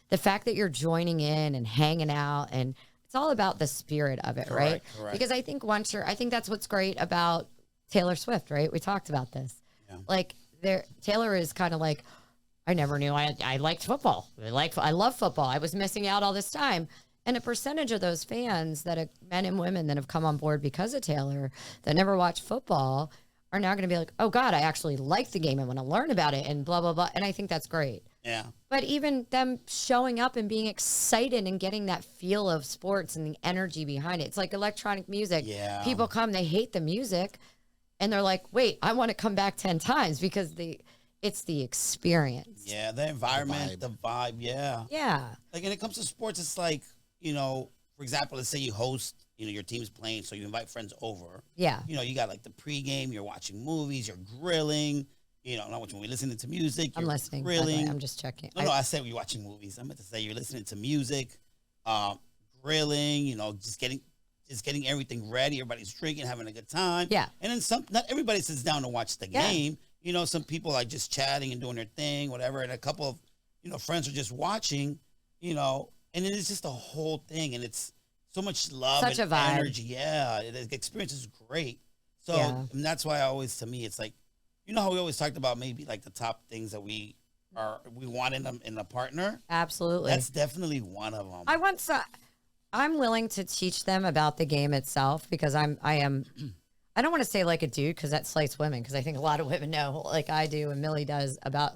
The fact that you're joining in and hanging out, and it's all about the spirit of it, right? Correct. Because I think I think that's what's great about Taylor Swift, right? We talked about this. Yeah. Like Taylor is kind of like, I never knew I liked football. I love football. I was missing out all this time. And a percentage of those fans men and women that have come on board because of Taylor that never watched football are now going to be like, oh God, I actually like the game. I want to learn about it and blah, blah, blah. And I think that's great. Yeah. But even them showing up and being excited and getting that feel of sports and the energy behind it. It's like electronic music. Yeah. People come, they hate the music and they're like, wait, I want to come back 10 times because it's the experience. Yeah. The environment, the vibe. Yeah. Yeah. Like, when it comes to sports, it's like, for example, let's say you host, your team's playing, so you invite friends over. Yeah. You got like the pregame, you're watching movies, you're grilling, not watching, we're listening to music. I'm you're listening. By the way. Grilling. I'm just checking. No, I said you're watching movies. I meant to say you're listening to music, grilling, just getting everything ready. Everybody's drinking, having a good time. Yeah. And then not everybody sits down to watch the Yeah. game. Some people are just chatting and doing their thing, whatever. And a couple of, friends are just watching, and it's just a whole thing. And it's so much love Such and a vibe. energy. Yeah. The experience is great. So Yeah. and that's why to me, it's like, how we always talked about maybe like the top things that we want in a partner. Absolutely. That's definitely one of them. I'm willing to teach them about the game itself because I don't want to say like a dude because that slights women because I think a lot of women know like I do and Millie does about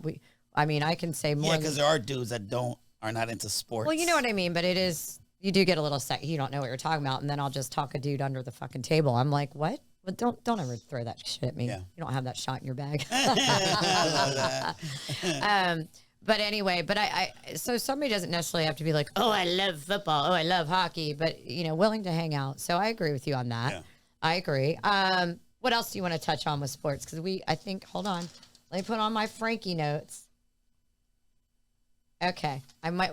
I can say more. Yeah, because there are dudes that are not into sports. Well, you know what I mean, but you do get a little you don't know what you're talking about, and then I'll just talk a dude under the fucking table. I'm like, what? But don't ever throw that shit at me. Yeah. You don't have that shot in your bag. But anyway, so somebody doesn't necessarily have to be like, oh, I love football. Oh, I love hockey, but willing to hang out. So I agree with you on that. Yeah. I agree. What else do you want to touch on with sports? Because hold on. Let me put on my Frankie notes. Okay.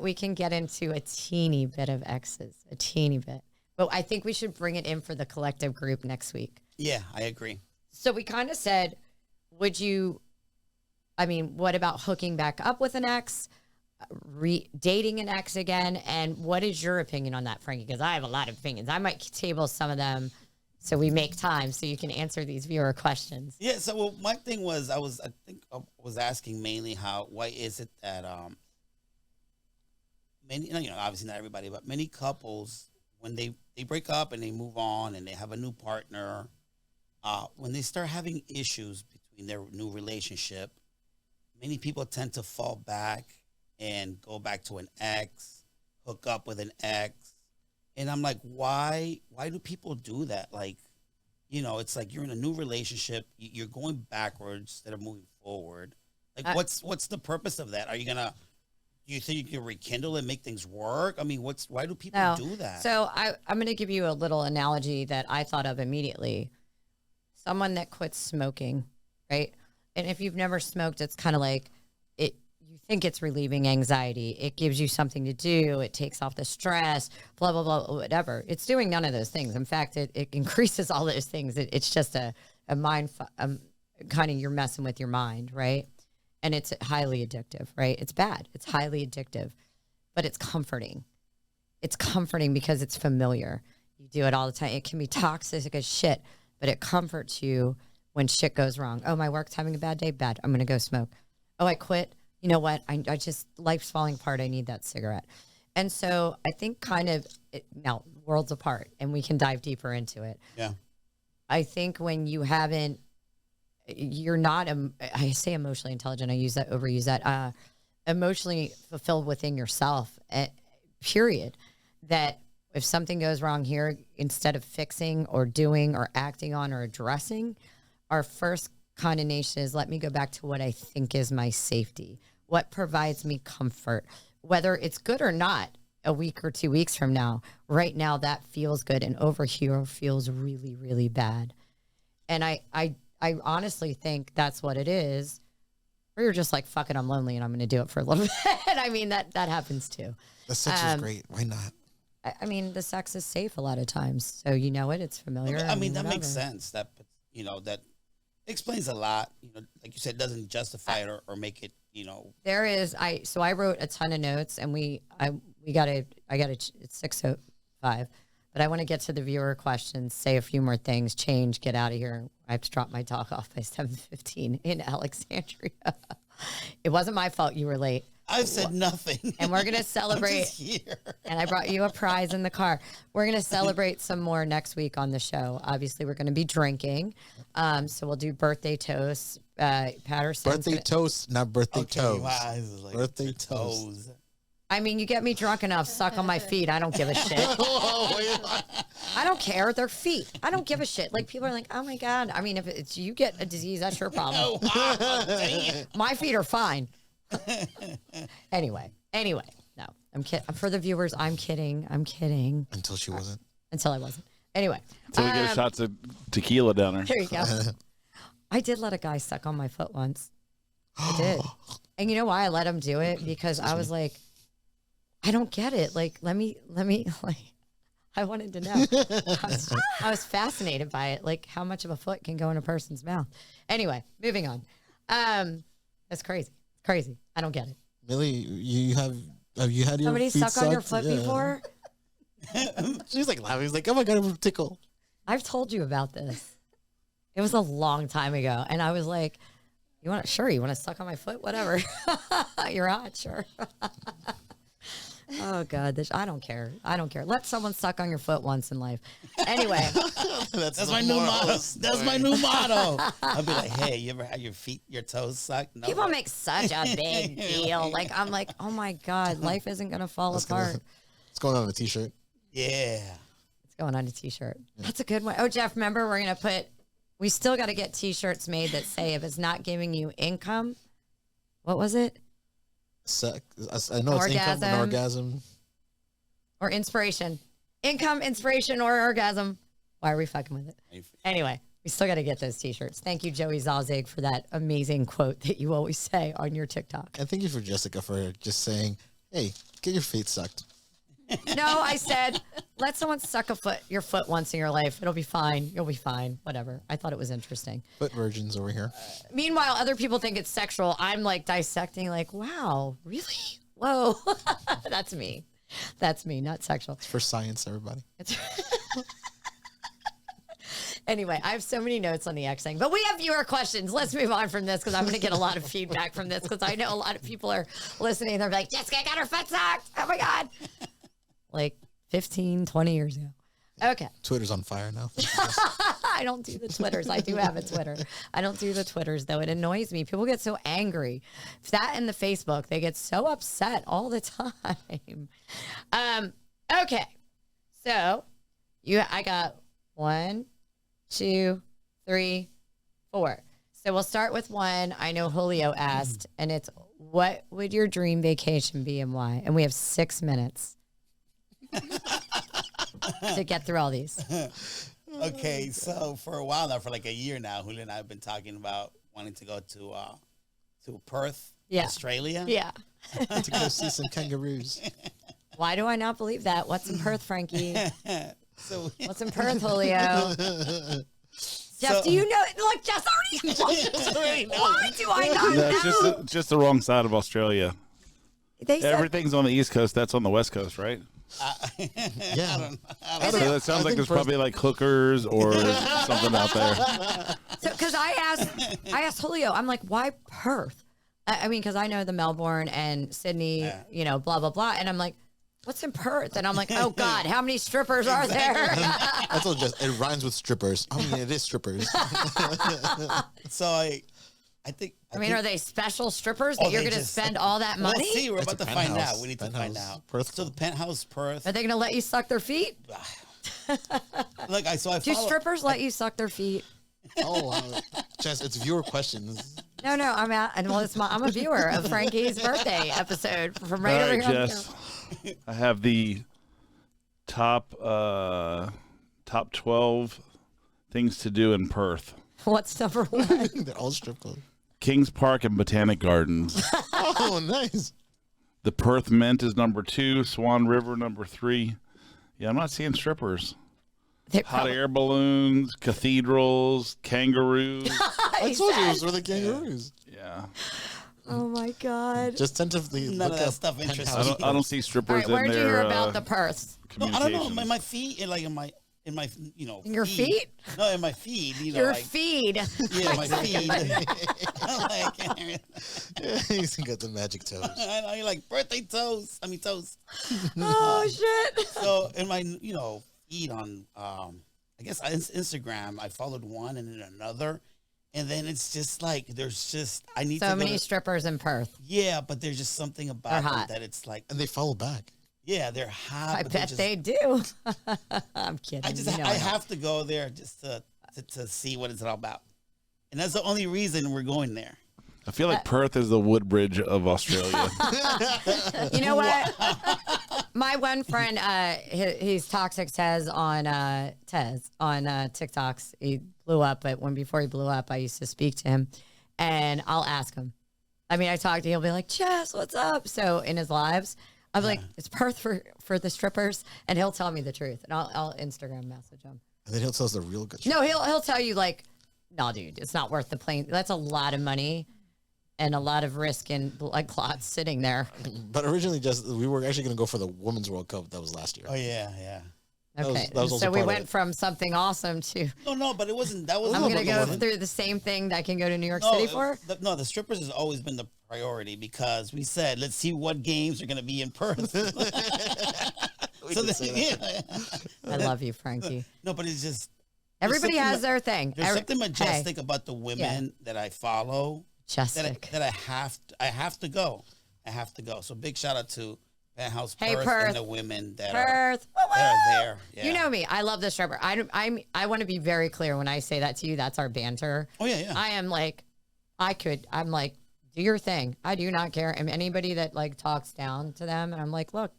We can get into a teeny bit of exes, a teeny bit. but I think we should bring it in for the collective group next week. Yeah, I agree. So we kind of said, what about hooking back up with an ex, dating an ex again? And what is your opinion on that, Frankie? Because I have a lot of opinions. I might table some of them so we make time so you can answer these viewer questions. Yeah, so my thing was, I was asking mainly why is it that many, obviously not everybody, but many couples, when they break up and they move on and they have a new partner, when they start having issues between their new relationship, many people tend to fall back and go back to an ex, hook up with an ex. And I'm like, why do people do that? Like, it's like you're in a new relationship, you're going backwards instead of moving forward. Like, what's the purpose of that? Do you think you can rekindle and make things work? I mean, why do people do that? So I'm going to give you a little analogy that I thought of immediately. Someone that quits smoking, right? And if you've never smoked, it's kind of like you think it's relieving anxiety. It gives you something to do. It takes off the stress, blah, blah, blah, whatever. It's doing none of those things. In fact, it increases all those things. It's just a mind, kind of you're messing with your mind, right? And it's highly addictive, right? It's bad. It's highly addictive, but it's comforting. It's comforting because it's familiar. You do it all the time. It can be toxic as shit, but it comforts you when shit goes wrong. Oh, my work's having a bad day? Bad. I'm going to go smoke. Oh, I quit. You know what? I just, life's falling apart. I need that cigarette. And so I think now worlds apart, and we can dive deeper into it. Yeah. I think when you're not, I say emotionally intelligent, overuse that, emotionally fulfilled within yourself, period. That if something goes wrong here, instead of fixing or doing or acting on or addressing, our first condemnation is, let me go back to what I think is my safety. What provides me comfort, whether it's good or not, a week or 2 weeks from now. Right now, that feels good, and over here feels really, really bad. And I honestly think that's what it is. Or you're just like, fuck it, I'm lonely, and I'm going to do it for a little bit. I mean, that happens too. The sex is great. Why not? I mean, the sex is safe a lot of times, so it's familiar. I mean, that makes sense. That that explains a lot. Like you said, it doesn't justify it or make it. There is So I wrote a ton of notes, and I got it's 6:05, but I want to get to the viewer questions, say a few more things, change, get out of here. I have to drop my dog off by 7:15 in Alexandria. It wasn't my fault you were late. I've said nothing. And we're going to celebrate. Here. And I brought you a prize in the car. We're going to celebrate some more next week on the show. Obviously, we're going to be drinking. So we'll do birthday toasts. Patterson. Birthday toast, not birthday toes. Wow, like birthday toast. I mean, you get me drunk enough, suck on my feet. I don't give a shit. I don't care. They're feet. I don't give a shit. Like, people are like, oh my God. I mean, if it's you get a disease, that's your problem. My feet are fine. Anyway, no, I'm kidding. For the viewers, I'm kidding. Until she wasn't. Until I wasn't. Anyway. Until we get a shot of tequila down there. There you go. I did let a guy suck on my foot once. I did. And you know why I let him do it? Because I was like, I don't get it. Like, let me, like, I wanted to know. I was fascinated by it. Like, how much of a foot can go in a person's mouth? Anyway, moving on. That's crazy. Crazy. I don't get it. Millie, have you had your somebody feet suck on your foot before? She's like laughing. He's like, oh my God, I'm tickled. I've told you about this. It was a long time ago. And I was like, you want to suck on my foot? Whatever. You're hot, sure. Oh God, I don't care. Let someone suck on your foot once in life. Anyway, that's my new motto. That's my new motto. I'll be like, hey, you ever had your toes sucked? No. People make such a big deal. Like, I'm like, oh my God, life isn't gonna fall apart. It's going on a t-shirt. Yeah, it's going on a t-shirt. That's a good one. Oh, Jeff, remember we still got to get t-shirts made that say, if it's not giving you income, what was it? Sex. I know it's income and orgasm. Or inspiration. Income, inspiration, or orgasm. Why are we fucking with it? Anyway, we still got to get those t-shirts. Thank you, Joey Zalzig, for that amazing quote that you always say on your TikTok. And thank you for Jessica for just saying, hey, get your feet sucked. No, I said, let someone suck your foot once in your life. It'll be fine. You'll be fine. Whatever. I thought it was interesting. Foot virgins over here. Meanwhile, other people think it's sexual. I'm like dissecting, like, wow, really? Whoa. That's me. That's me, not sexual. It's for science, everybody. Anyway, I have so many notes on the X thing, but we have viewer questions. Let's move on from this because I'm going to get a lot of feedback from this because I know a lot of people are listening. They're like, Jessica got her foot sucked. Oh my God. Like 15, 20 years ago. Okay. Twitter's on fire now. I don't do the Twitters. I do have a Twitter. I don't do the Twitters, though. It annoys me. People get so angry. That and the Facebook, they get so upset all the time. Okay. So I got 1, 2, 3, 4. So we'll start with one. I know Julio asked, and it's, what would your dream vacation be and why? And we have 6 minutes to get through all these. Okay, so for a while now, for like a year now, Julio and I have been talking about wanting to go to Perth, Australia. Yeah. To go see some kangaroos. Why do I not believe that? What's in Perth, Frankie? So What's in Perth, Julio? Jeff, do you know? Look, Jess already. Why do I not know? That's just the wrong side of Australia. They said, Everything's on the East Coast. That's on the West Coast, right? Yeah. I So that sounds like there's probably like hookers or something out there. So, because I asked Julio, I'm like, why Perth? I mean, because I know the Melbourne and Sydney, you know, blah blah blah, and I'm like, what's in Perth? And I'm like, oh God, how many strippers are there? I told Jess, it rhymes with strippers. I mean, it is strippers. So I think. I mean, are they special strippers that you're going to spend all that money? We'll see. We're It's about a to find penthouse. out. We need to Penthouse. find out. Perth. So the penthouse, Perth. Are they going to let you suck their feet? Look, I Do follow. strippers let you suck their feet? Oh, wow. Jess, it's viewer questions. No, I'm out. And well, I'm a viewer of Frankie's birthday episode from right All over right, here. Jess. I have the top 12 things to do in Perth. What's number one? They're all strip clubs. Kings Park and Botanic Gardens. Oh, nice. The Perth Mint is number 2. Swan River number 3. Yeah, I'm not seeing strippers. They Hot probably- air balloons, cathedrals, kangaroos. I told you it was for the kangaroos. Yeah, Oh my God. Just tentatively None look of that up stuff interests penthouse. me. I don't see All strippers right, where'd in you their hear about the Perths? No, I don't know. communications. My feet, like in my you know. In your feet? No, in my feed. You know, Your like, feed. Yeah, my feed. Like, He's got the magic toes. I know you're like birthday toast. I mean toast. Oh shit. So in my feed on I guess Instagram, I followed one and then another, and then it's just like there's just I need So to many go strippers in Perth. yeah, but there's just something They're about them hot. that it's like And they follow back. yeah, they're hot. I but they're bet just, they do. I'm kidding. I just You know I I don't. have to go there just to see what it's all about, and that's the only reason we're going there. I feel like Perth is the Woodbridge of Australia. You know what? My one friend, he's Toxic Tez on TikToks. He blew up, but before he blew up, I used to speak to him, and I'll ask him. I mean, I talk to him. He'll be like, "Jess, what's up?" So in his lives, I'm like, "It's Perth for the strippers," and he'll tell me the truth, and I'll Instagram message him. And then he'll tell us the real good shit. No, he'll tell you like, "No, dude, it's not worth the plane. That's a lot of money." And a lot of risk and blood clots sitting there. But originally, we were actually going to go for the Women's World Cup that was last year. Oh yeah. That was- Okay, that was also so we part of went it. from something awesome to No, but it wasn't. That was. I'm no, going to but go it wasn't. through the same thing that I can go to New York No, City for. the strippers has always been the priority because we said let's see what games are going to be in Perth. We did say that. I love you, Frankie. No, but it's just Everybody something has their thing. there's something Hey, majestic about the women that I follow majestic. that I have to go. I have to go. So big shout out to Penthouse Hey, Perth, Perth. and the women that Perth. are there. Yeah. You know me. I love the stripper. I want to be very clear when I say that to you. That's our banter. Oh yeah. I am like, I'm like, do your thing. I do not care. And anybody that like talks down to them, and I'm like, look,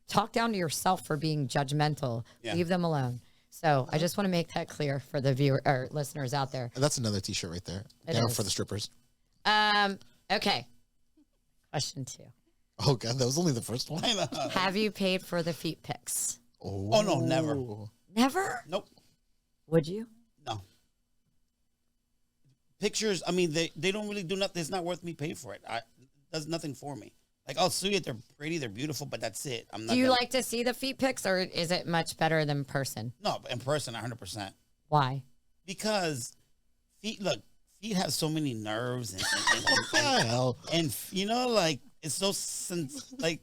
talk down to yourself for being judgmental. Yeah. Leave them alone. So I just want to make that clear for the viewer or listeners out there. And that's another T-shirt right there. It Down is. for the strippers. Okay. Question 2. Oh God, that was only the first one. I know. Have you paid for the feet pics? Oh, no, never. Never? Nope. Would you? No. Pictures, I mean, they don't really do nothing. It's not worth me paying for it. It does nothing for me. Like, I'll see it. They're pretty. They're beautiful, but that's it. I'm not. Do you like to see the feet pics, or is it much better than person? No, in person, 100%. Why? Because feet have so many nerves Hell. and you know, like, it's so like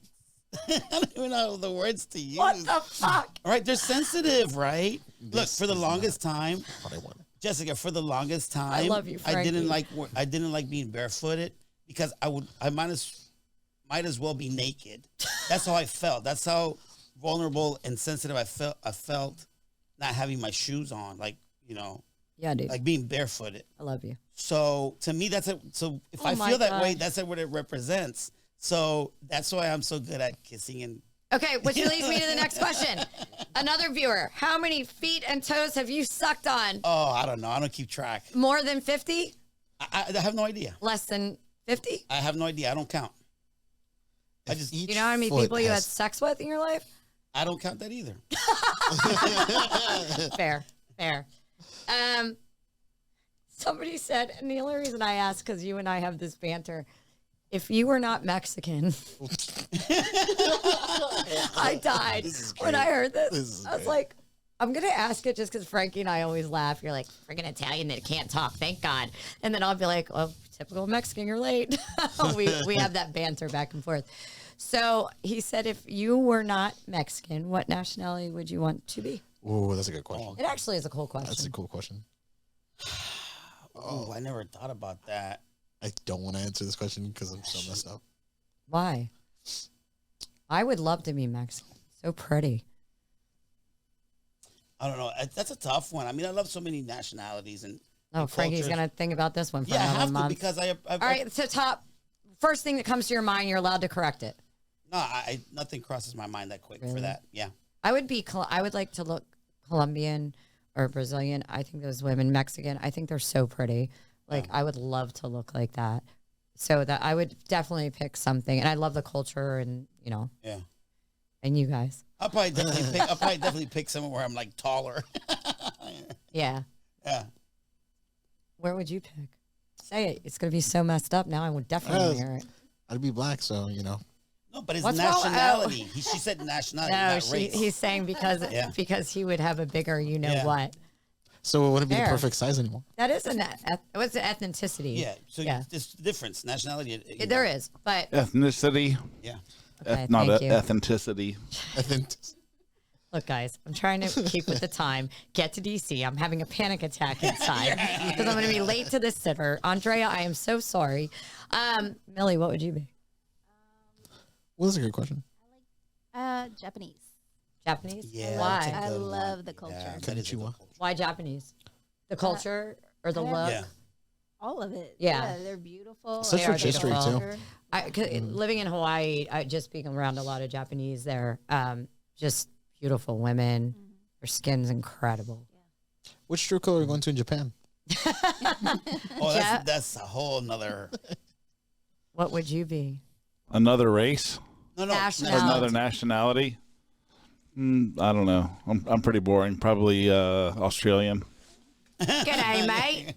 I don't even know the words to use. What the fuck? All right, they're sensitive, right? Look, for the longest time, What I want. Jessica, for the longest time, I love you, I didn't Frankie. like being barefooted because I might as well be naked. That's how I felt. That's how vulnerable and sensitive I felt not having my shoes on, like, you know, Yeah, dude. like being barefooted. I love you. So to me, so if Oh I my feel that way, God. that's what it represents. So that's why I'm so good at kissing and. Okay, which leads me to the next question. Another viewer, how many feet and toes have you sucked on? Oh, I don't know. I don't keep track. More than 50? I have no idea. Less than 50? I have no idea. I don't count. I just You know how many people you had sex with in your life? I don't count that either. Fair. Somebody said, and the only reason I asked, because you and I have this banter, if you were not Mexican, I died when I heard this. I was like, I'm going to ask it just because Frankie and I always laugh. You're like, freaking Italian that can't talk, thank God. And then I'll be like, oh, typical Mexican, you're late. we have that banter back and forth. So he said, if you were not Mexican, what nationality would you want to be? Oh, that's a good question. It actually is a cool question. That's a cool question. Oh, I never thought about that. I don't want to answer this question because I'm so messed up. Why? I would love to be Mexican. So pretty. I don't know. That's a tough one. I mean, I love so many nationalities and. Oh, and Frankie's cultures. going to think about this one for Yeah, I another have to month. because I've All right, so first thing that comes to your mind, you're allowed to correct it. No, nothing crosses my mind that quick for Really? that. Yeah. I would like to look Colombian or Brazilian. I think those women, Mexican, I think they're so pretty. Like, I would love to look like that. So that I would definitely pick something. And I love the culture and, you know. Yeah. And you guys. I'll probably definitely pick somewhere where I'm like taller. Yeah. Yeah. Where would you pick? Say it. It's going to be so messed up now. I would definitely hear it. I'd be black, so you know. No, but his What's wrong? nationality. She said nationality, No, not race. he's saying because Yeah. because he would have a bigger Yeah. what. So it wouldn't be the Fair. perfect size anymore. That is what's the ethnicity? Yeah. So Yeah. there's difference. Nationality. you There know. is, but Ethnicity, Yeah. okay, not thank you. ethnicity. I think Look, guys, I'm trying to keep with the time. Get to DC. I'm having a panic attack inside because I'm going to be late to this sitter. Andrea, I am so sorry. Millie, what would you be? well, that's a good question. Japanese. Japanese? Yeah. Why? that's a I good love one. the culture. Yeah, that is a good Konnichiwa. culture. Why Japanese? The culture or the look? Yeah. All of it. Yeah. They're beautiful. Such They are rich history beautiful. too. Living in Hawaii, just being around a lot of Japanese there, just beautiful women. Their skin's incredible. Which strip club are you going to in Japan? Oh, Ja- that's a whole nother. What would you be? Another race, No, Nationality. another nationality. I don't know. I'm pretty boring. Probably Australian. G'day, mate.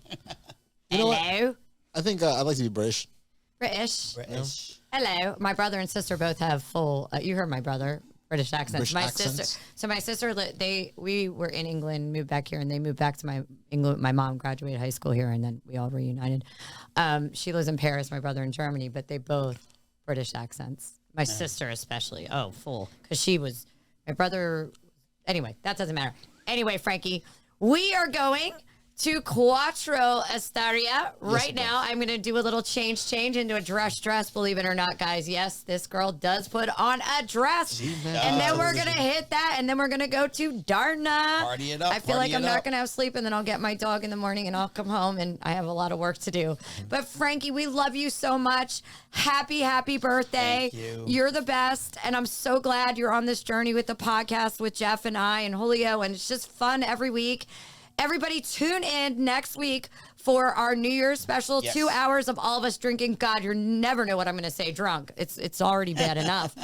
You know what? Hello. I think I'd like to be British. British. British. Hello. My brother and sister both have full. You heard my brother. British accents. British My accents? sister. So my sister, we were in England, moved back here, and they moved back to my England. My mom graduated high school here, and then we all reunited. She lives in Paris. My brother in Germany, but they both British accents. My sister especially. Oh, full because she was. My brother. Anyway, that doesn't matter. Anyway, Frankie, we are going to Quattro Estaria right now. I'm going to do a little change into a dress, believe it or not, guys. Yes, this girl does put on a dress. And then we're going to hit that, and then we're going to go to Darna. Party it up, I feel party like I'm it not up. going to have sleep, and then I'll get my dog in the morning, and I'll come home, and I have a lot of work to do. But Frankie, we love you so much. Happy birthday. Thank you. You're the best, and I'm so glad you're on this journey with the podcast with Jeff and I and Julio, and it's just fun every week. Everybody tune in next week for our New Year's special. Yes. 2 hours of all of us drinking. God, you never know what I'm going to say drunk. It's already bad enough.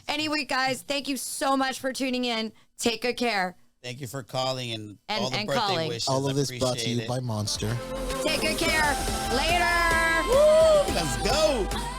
Anyway, guys, thank you so much for tuning in. Take good care. Thank you for calling and all the and birthday calling. wishes. All of this Appreciate brought to you it. by Monster. Take good care. Later. Woo, let's go.